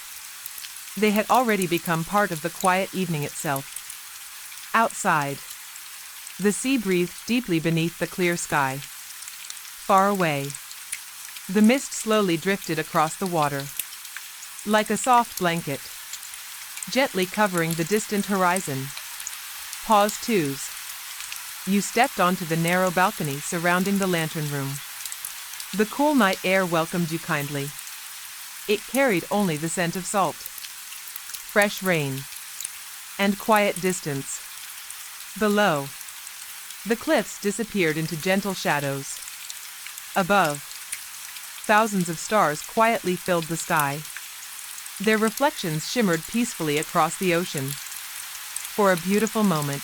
Speaker 1: They had already become part of the quiet evening itself. Outside, the sea breathed deeply beneath the clear sky. Far away, the mist slowly drifted across the water, like a soft blanket, gently covering the distant horizon. Pause twos. You stepped onto the narrow balcony surrounding the lantern room. The cool night air welcomed you kindly. It carried only the scent of salt, fresh rain, and quiet distance. Below, the cliffs disappeared into gentle shadows. Above, thousands of stars quietly filled the sky. Their reflections shimmered peacefully across the ocean. For a beautiful moment,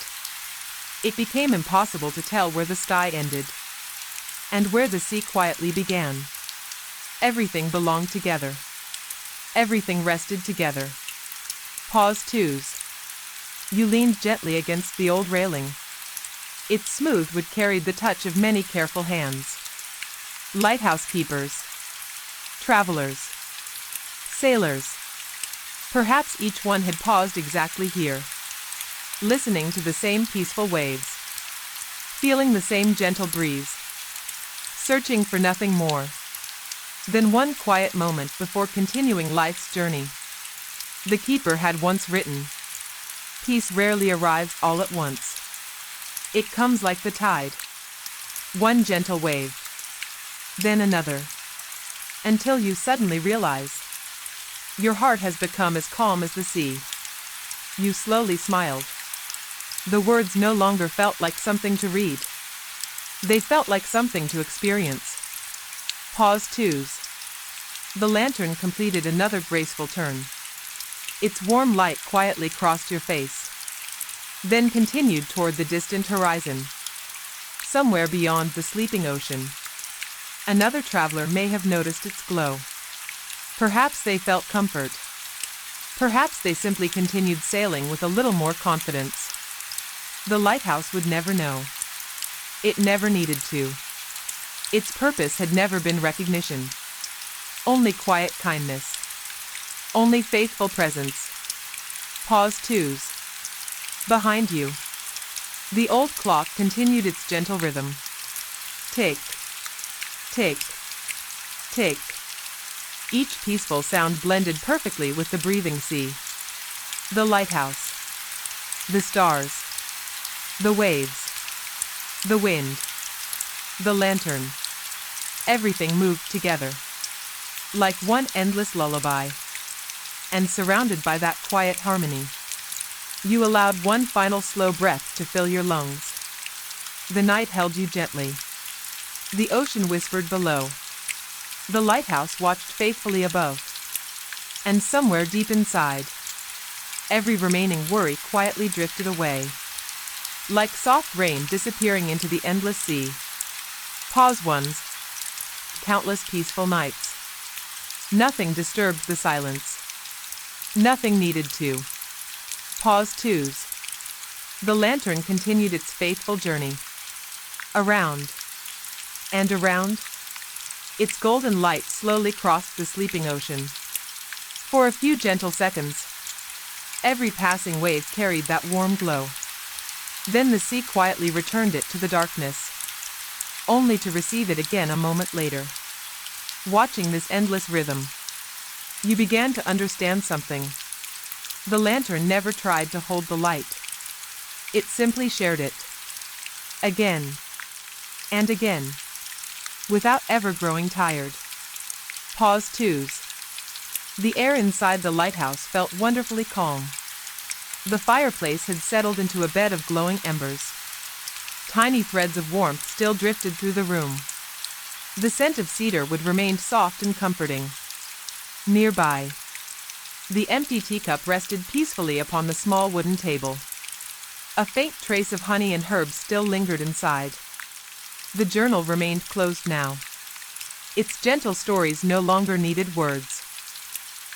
Speaker 1: it became impossible to tell where the sky ended and where the sea quietly began. Everything belonged together. Everything rested together. Pause twos. You leaned gently against the old railing. Its smooth wood carried the touch of many careful hands. Lighthouse keepers, travelers, sailors. Perhaps each one had paused exactly here, listening to the same peaceful waves, feeling the same gentle breeze, searching for nothing more than one quiet moment before continuing life's journey. The keeper had once written, "Peace rarely arrives all at once. It comes like the tide. One gentle wave, then another, until you suddenly realize your heart has become as calm as the sea." You slowly smiled. The words no longer felt like something to read. They felt like something to experience. Pause twos. The lantern completed another graceful turn. Its warm light quietly crossed your face, then continued toward the distant horizon. Somewhere beyond the sleeping ocean, another traveler may have noticed its glow. Perhaps they felt comfort. Perhaps they simply continued sailing with a little more confidence. The lighthouse would never know. It never needed to. Its purpose had never been recognition. Only quiet kindness. Only faithful presence. Pause twos. Behind you, the old clock continued its gentle rhythm. Tick, tick, tick. Each peaceful sound blended perfectly with the breathing sea. The lighthouse, the stars, the waves, the wind, the lantern. Everything moved together, like one endless lullaby. And surrounded by that quiet harmony, you allowed one final slow breath to fill your lungs. The night held you gently. The ocean whispered below. The lighthouse watched faithfully above. And somewhere deep inside, every remaining worry quietly drifted away, like soft rain disappearing into the endless sea. Pause ones, countless peaceful nights. Nothing disturbed the silence. Nothing needed to. Pause twos. The lantern continued its faithful journey. Around and around, its golden light slowly crossed the sleeping ocean. For a few gentle seconds, every passing wave carried that warm glow. Then the sea quietly returned it to the darkness, only to receive it again a moment later. Watching this endless rhythm, you began to understand something. The lantern never tried to hold the light. It simply shared it. Again and again, without ever growing tired. Pause twos. The air inside the lighthouse felt wonderfully calm. The fireplace had settled into a bed of glowing embers. Tiny threads of warmth still drifted through the room. The scent of cedar wood remained soft and comforting. Nearby, the empty teacup rested peacefully upon the small wooden table. A faint trace of honey and herbs still lingered inside. The journal remained closed now. Its gentle stories no longer needed words.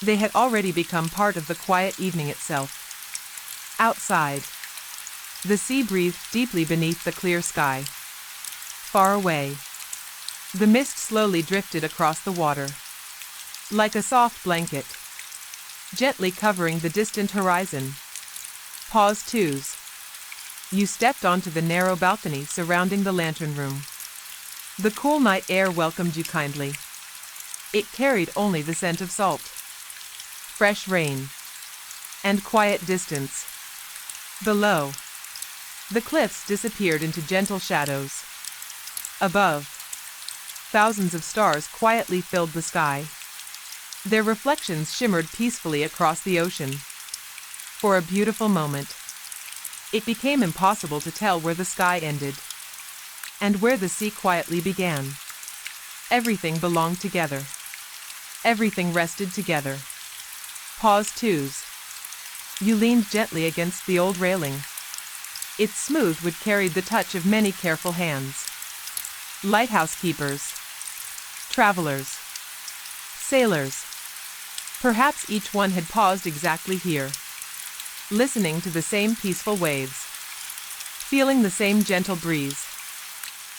Speaker 1: They had already become part of the quiet evening itself. Outside, the sea breathed deeply beneath the clear sky. Far away, the mist slowly drifted across the water, like a soft blanket, gently covering the distant horizon. Pause twos. You stepped onto the narrow balcony surrounding the lantern room. The cool night air welcomed you kindly. It carried only the scent of salt, fresh rain, and quiet distance. Below, the cliffs disappeared into gentle shadows. Above, thousands of stars quietly filled the sky. Their reflections shimmered peacefully across the ocean. For a beautiful moment, it became impossible to tell where the sky ended and where the sea quietly began. Everything belonged together. Everything rested together. Pause twos. You leaned gently against the old railing. Its smooth wood carried the touch of many careful hands. Lighthouse keepers, travelers, sailors. Perhaps each one had paused exactly here, listening to the same peaceful waves, feeling the same gentle breeze,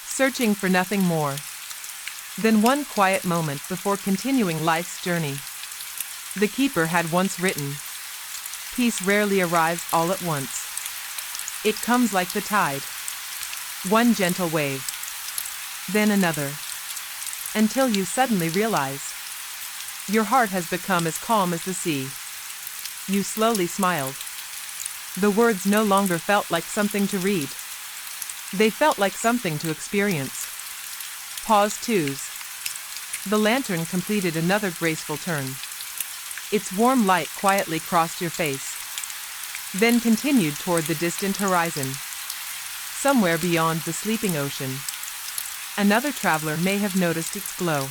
Speaker 1: searching for nothing more than one quiet moment before continuing life's journey. The keeper had once written, "Peace rarely arrives all at once. It comes like the tide, one gentle wave, then another, until you suddenly realize your heart has become as calm as the sea." You slowly smiled. The words no longer felt like something to read. They felt like something to experience. Pause twos. The lantern completed another graceful turn. Its warm light quietly crossed your face, then continued toward the distant horizon. Somewhere beyond the sleeping ocean, another traveler may have noticed its glow.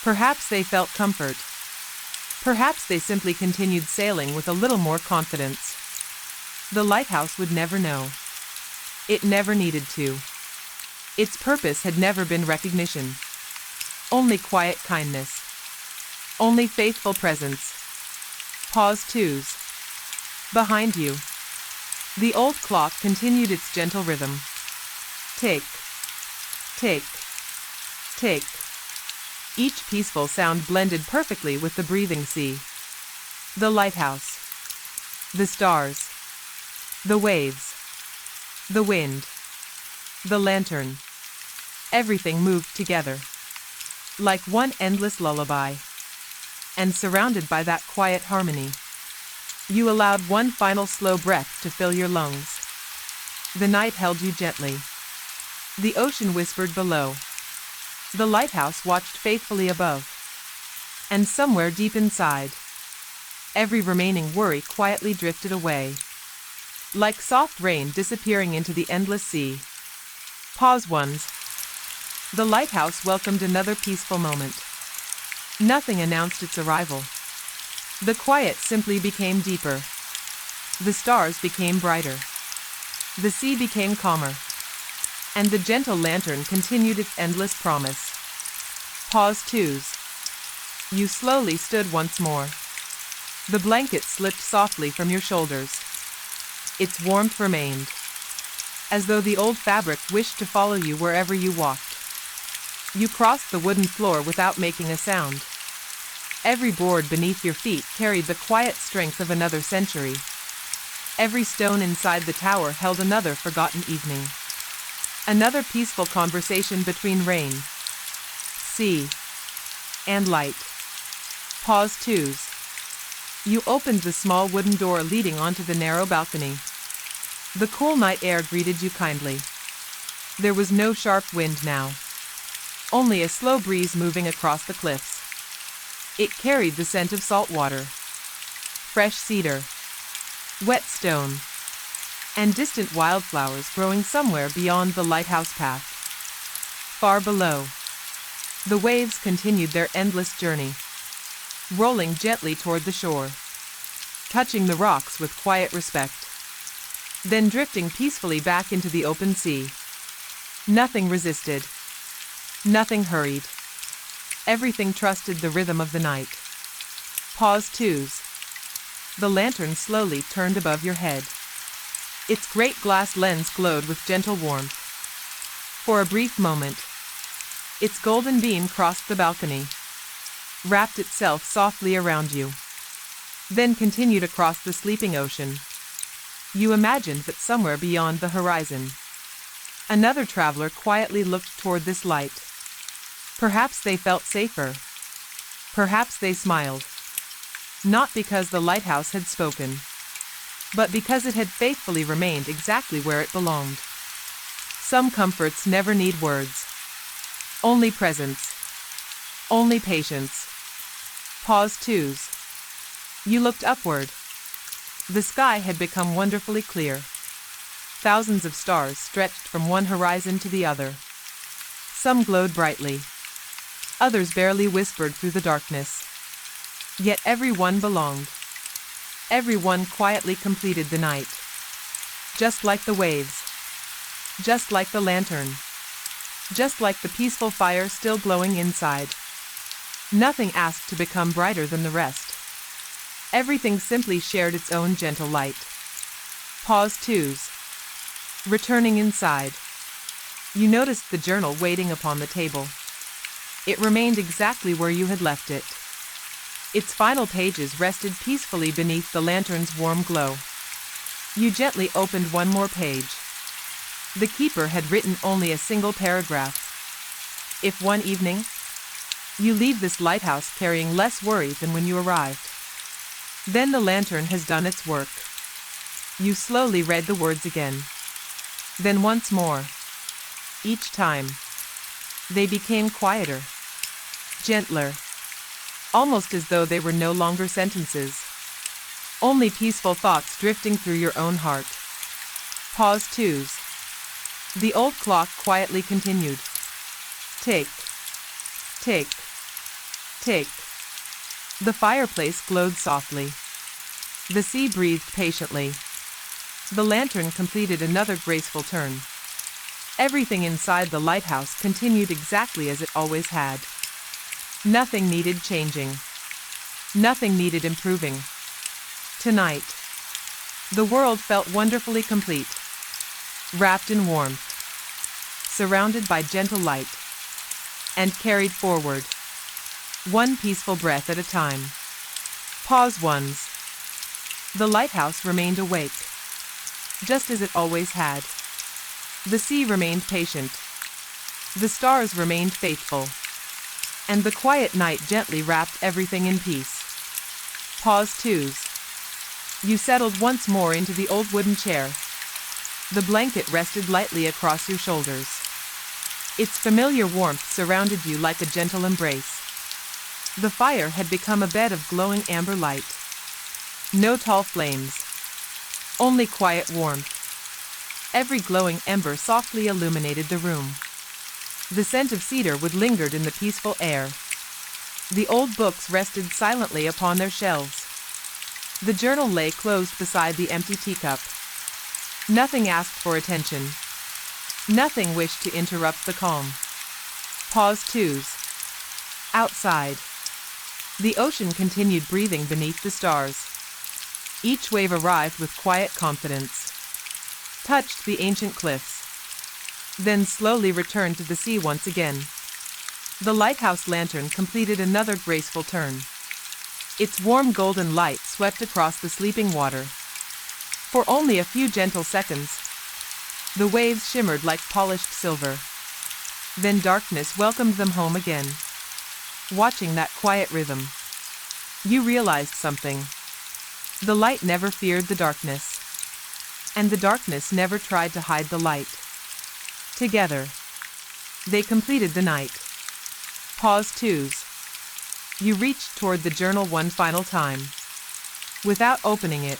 Speaker 1: Perhaps they felt comfort. Perhaps they simply continued sailing with a little more confidence. The lighthouse would never know. It never needed to. Its purpose had never been recognition. Only quiet kindness. Only faithful presence. Pause twos. Behind you, the old clock continued its gentle rhythm. Tick, tick, tick. Each peaceful sound blended perfectly with the breathing sea. The lighthouse, the stars, the waves, the wind, the lantern. Everything moved together, like one endless lullaby. And surrounded by that quiet harmony, you allowed one final slow breath to fill your lungs. The night held you gently. The ocean whispered below. The lighthouse watched faithfully above. And somewhere deep inside, every remaining worry quietly drifted away, like soft rain disappearing into the endless sea. Pause once. The lighthouse welcomed another peaceful moment. Nothing announced its arrival. The quiet simply became deeper. The stars became brighter. The sea became calmer. And the gentle lantern continued its endless promise. Pause twos. You slowly stood once more. The blanket slipped softly from your shoulders. Its warmth remained, as though the old fabric wished to follow you wherever you walked. You crossed the wooden floor without making a sound. Every board beneath your feet carried the quiet strength of another century. Every stone inside the tower held another forgotten evening. Another peaceful conversation between rain, sea, and light. Pause twos. You opened the small wooden door leading onto the narrow balcony. The cool night air greeted you kindly. There was no sharp wind now, only a slow breeze moving across the cliffs. It carried the scent of salt water, fresh cedar, wet stone, and distant wildflowers growing somewhere beyond the lighthouse path. Far below, the waves continued their endless journey, rolling gently toward the shore, touching the rocks with quiet respect, then drifting peacefully back into the open sea. Nothing resisted. Nothing hurried. Everything trusted the rhythm of the night. Pause twos. The lantern slowly turned above your head. Its great glass lens glowed with gentle warmth. For a brief moment, its golden beam crossed the balcony, wrapped itself softly around you, then continued across the sleeping ocean. You imagined that somewhere beyond the horizon, another traveler quietly looked toward this light. Perhaps they felt safer. Perhaps they smiled. Not because the lighthouse had spoken, but because it had faithfully remained exactly where it belonged. Some comforts never need words. Only presence. Only patience. Pause twos. You looked upward. The sky had become wonderfully clear. Thousands of stars stretched from one horizon to the other. Some glowed brightly. Others barely whispered through the darkness. Yet every one belonged. Every one quietly completed the night. Just like the waves. Just like the lantern. Just like the peaceful fire still glowing inside. Nothing asked to become brighter than the rest. Everything simply shared its own gentle light. Pause twos. Returning inside, you noticed the journal waiting upon the table. It remained exactly where you had left it. Its final pages rested peacefully beneath the lantern's warm glow. You gently opened one more page. The keeper had written only a single paragraph. If one evening, you leave this lighthouse carrying less worry than when you arrived, then the lantern has done its work. You slowly read the words again. Then once more. Each time, they became quieter, gentler, almost as though they were no longer sentences, only peaceful thoughts drifting through your own heart. Pause twos. The old clock quietly continued. Tick, tick, tick. The fireplace glowed softly. The sea breathed patiently. The lantern completed another graceful turn. Everything inside the lighthouse continued exactly as it always had. Nothing needed changing. Nothing needed improving. Tonight, the world felt wonderfully complete, wrapped in warmth, surrounded by gentle light, and carried forward, one peaceful breath at a time. Pause ones. The lighthouse remained awake, just as it always had. The sea remained patient. The stars remained faithful. And the quiet night gently wrapped everything in peace. Pause twos. You settled once more into the old wooden chair. The blanket rested lightly across your shoulders. Its familiar warmth surrounded you like a gentle embrace. The fire had become a bed of glowing amber light. No tall flames. Only quiet warmth. Every glowing ember softly illuminated the room. The scent of cedar wood lingered in the peaceful air. The old books rested silently upon their shelves. The journal lay closed beside the empty teacup. Nothing asked for attention. Nothing wished to interrupt the calm. Pause twos. Outside. The ocean continued breathing beneath the stars. Each wave arrived with quiet confidence. Touched the ancient cliffs. Then slowly returned to the sea once again. The lighthouse lantern completed another graceful turn. Its warm golden light swept across the sleeping water. For only a few gentle seconds, the waves shimmered like polished silver. Then darkness welcomed them home again. Watching that quiet rhythm, you realized something. The light never feared the darkness, and the darkness never tried to hide the light. Together, they completed the night. Pause twos. You reached toward the journal one final time. Without opening it,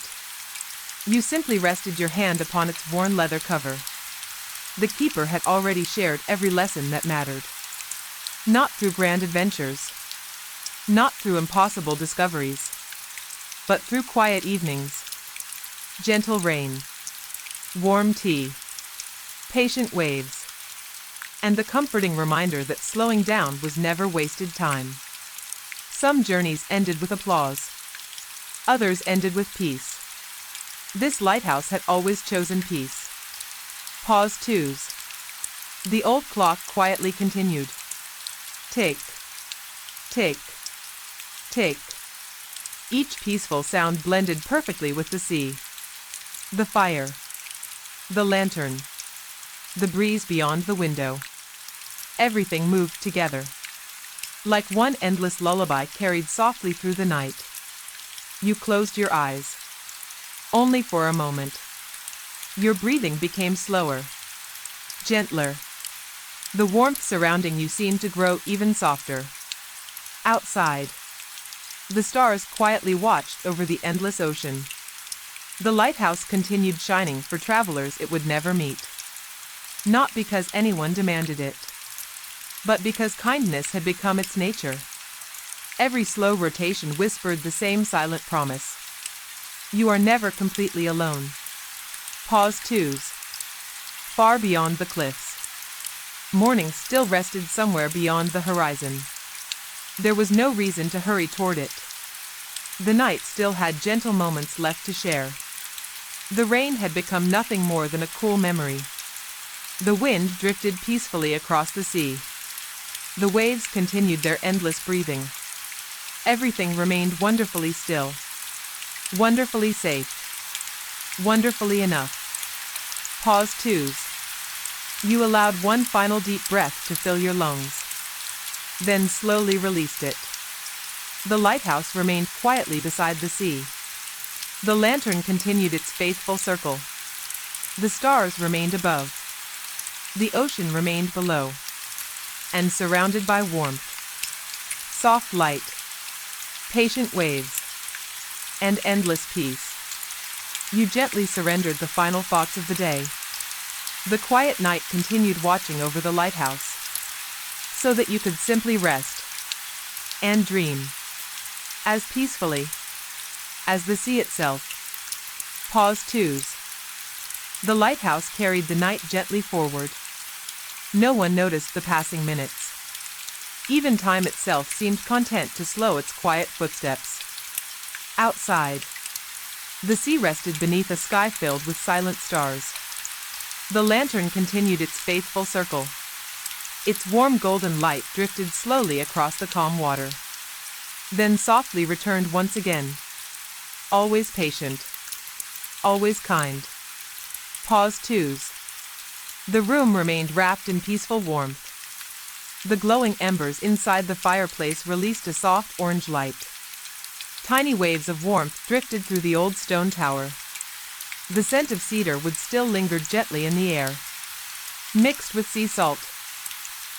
Speaker 1: you simply rested your hand upon its worn leather cover. The keeper had already shared every lesson that mattered. Not through grand adventures, not through impossible discoveries, but through quiet evenings, gentle rain, warm tea, patient waves, and the comforting reminder that slowing down was never wasted time. Some journeys ended with applause. Others ended with peace. This lighthouse had always chosen peace. Pause twos. The old clock quietly continued. Tick, tick, tick. Each peaceful sound blended perfectly with the sea. The fire, the lantern, the breeze beyond the window. Everything moved together. Like one endless lullaby carried softly through the night. You closed your eyes. Only for a moment. Your breathing became slower, gentler. The warmth surrounding you seemed to grow even softer. Outside, the stars quietly watched over the endless ocean. The lighthouse continued shining for travelers it would never meet. Not because anyone demanded it, but because kindness had become its nature. Every slow rotation whispered the same silent promise. You are never completely alone. Pause twos. Far beyond the cliffs, morning still rested somewhere beyond the horizon. There was no reason to hurry toward it. The night still had gentle moments left to share. The rain had become nothing more than a cool memory. The wind drifted peacefully across the sea. The waves continued their endless breathing. Everything remained wonderfully still, wonderfully safe, wonderfully enough. Pause twos. You allowed one final deep breath to fill your lungs, then slowly released it. The lighthouse remained quietly beside the sea. The lantern continued its faithful circle. The stars remained above. The ocean remained below, and surrounded by warmth, soft light, patient waves, and endless peace, you gently surrendered the final thoughts of the day. The quiet night continued watching over the lighthouse, so that you could simply rest and dream as peacefully as the sea itself. Pause twos. The lighthouse carried the night gently forward. No one noticed the passing minutes. Even time itself seemed content to slow its quiet footsteps. Outside, the sea rested beneath a sky filled with silent stars. The lantern continued its faithful circle. Its warm golden light drifted slowly across the calm water, then softly returned once again. Always patient, always kind. Pause twos. The room remained wrapped in peaceful warmth. The glowing embers inside the fireplace released a soft orange light. Tiny waves of warmth drifted through the old stone tower. The scent of cedar wood still lingered gently in the air, mixed with sea salt.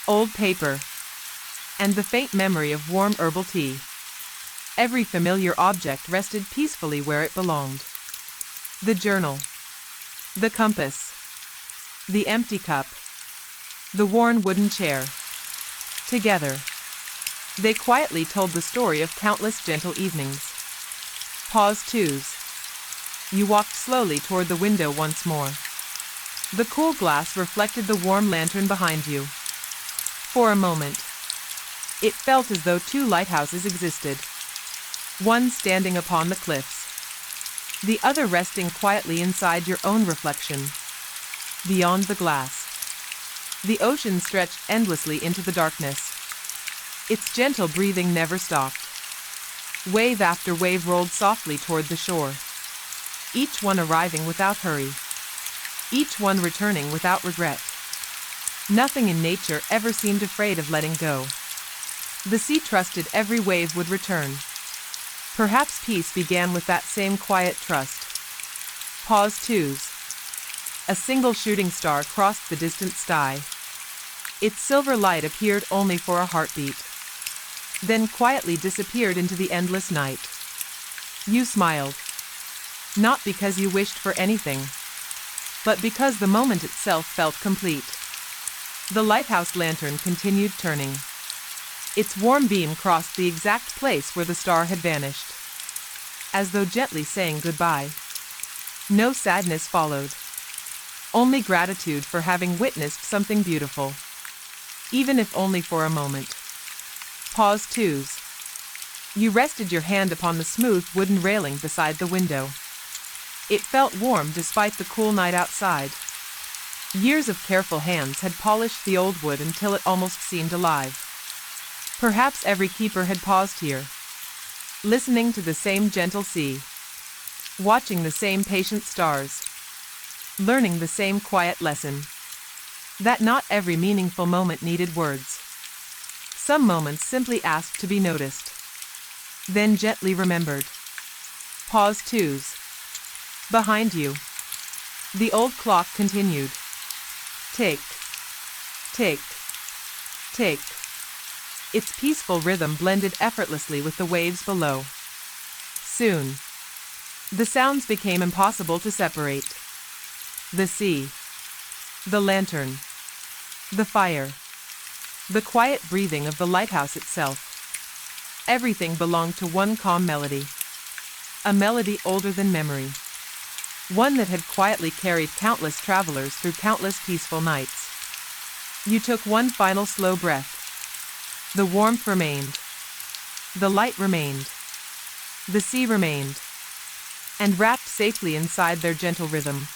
Speaker 1: old paper, and the faint memory of warm herbal tea. Every familiar object rested peacefully where it belonged. The journal, the compass, the empty cup, the worn wooden chair. Together, they quietly told the story of countless gentle evenings. Pause twos. You walked slowly toward the window once more. The cool glass reflected the warm lantern behind you. For a moment, it felt as though two lighthouses existed, one standing upon the cliffs, the other resting quietly inside your own reflection. Beyond the glass, the ocean stretched endlessly into the darkness. Its gentle breathing never stopped. Wave after wave rolled softly toward the shore, each one arriving without hurry, each one returning without regret. Nothing in nature ever seemed afraid of letting go. The sea trusted every wave would return. Perhaps peace began with that same quiet trust. Pause twos. A single shooting star crossed the distant sky. Its silver light appeared only for a heartbeat, then quietly disappeared into the endless night. You smiled, not because you wished for anything, but because the moment itself felt complete. The lighthouse lantern continued turning. Its warm beam crossed the exact place where the star had vanished, as though gently saying goodbye. No sadness followed, only gratitude for having witnessed something beautiful, even if only for a moment. Pause twos. You rested your hand upon the smooth wooden railing beside the window. It felt warm despite the cool night outside. Years of careful hands had polished the old wood until it almost seemed alive. Perhaps every keeper had paused here, listening to the same gentle sea, watching the same patient stars, learning the same quiet lesson, that not every meaningful moment needed words. Some moments simply asked to be noticed, then gently remembered. Pause twos. Behind you, the old clock continued. Tick, tick, tick. Its peaceful rhythm blended effortlessly with the waves below. Soon, the sounds became impossible to separate. The sea, the lantern, the fire, the quiet breathing of the lighthouse itself. Everything belonged to one calm melody, a melody older than memory, one that had quietly carried countless travelers through countless peaceful nights. You took one final slow breath. The warmth remained, the light remained, the sea remained, and wrapped safely inside their gentle rhythm,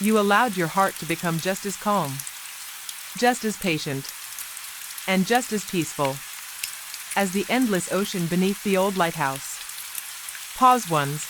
Speaker 1: you allowed your heart to become just as calm, just as patient, and just as peaceful as the endless ocean beneath the old lighthouse. Pause ones.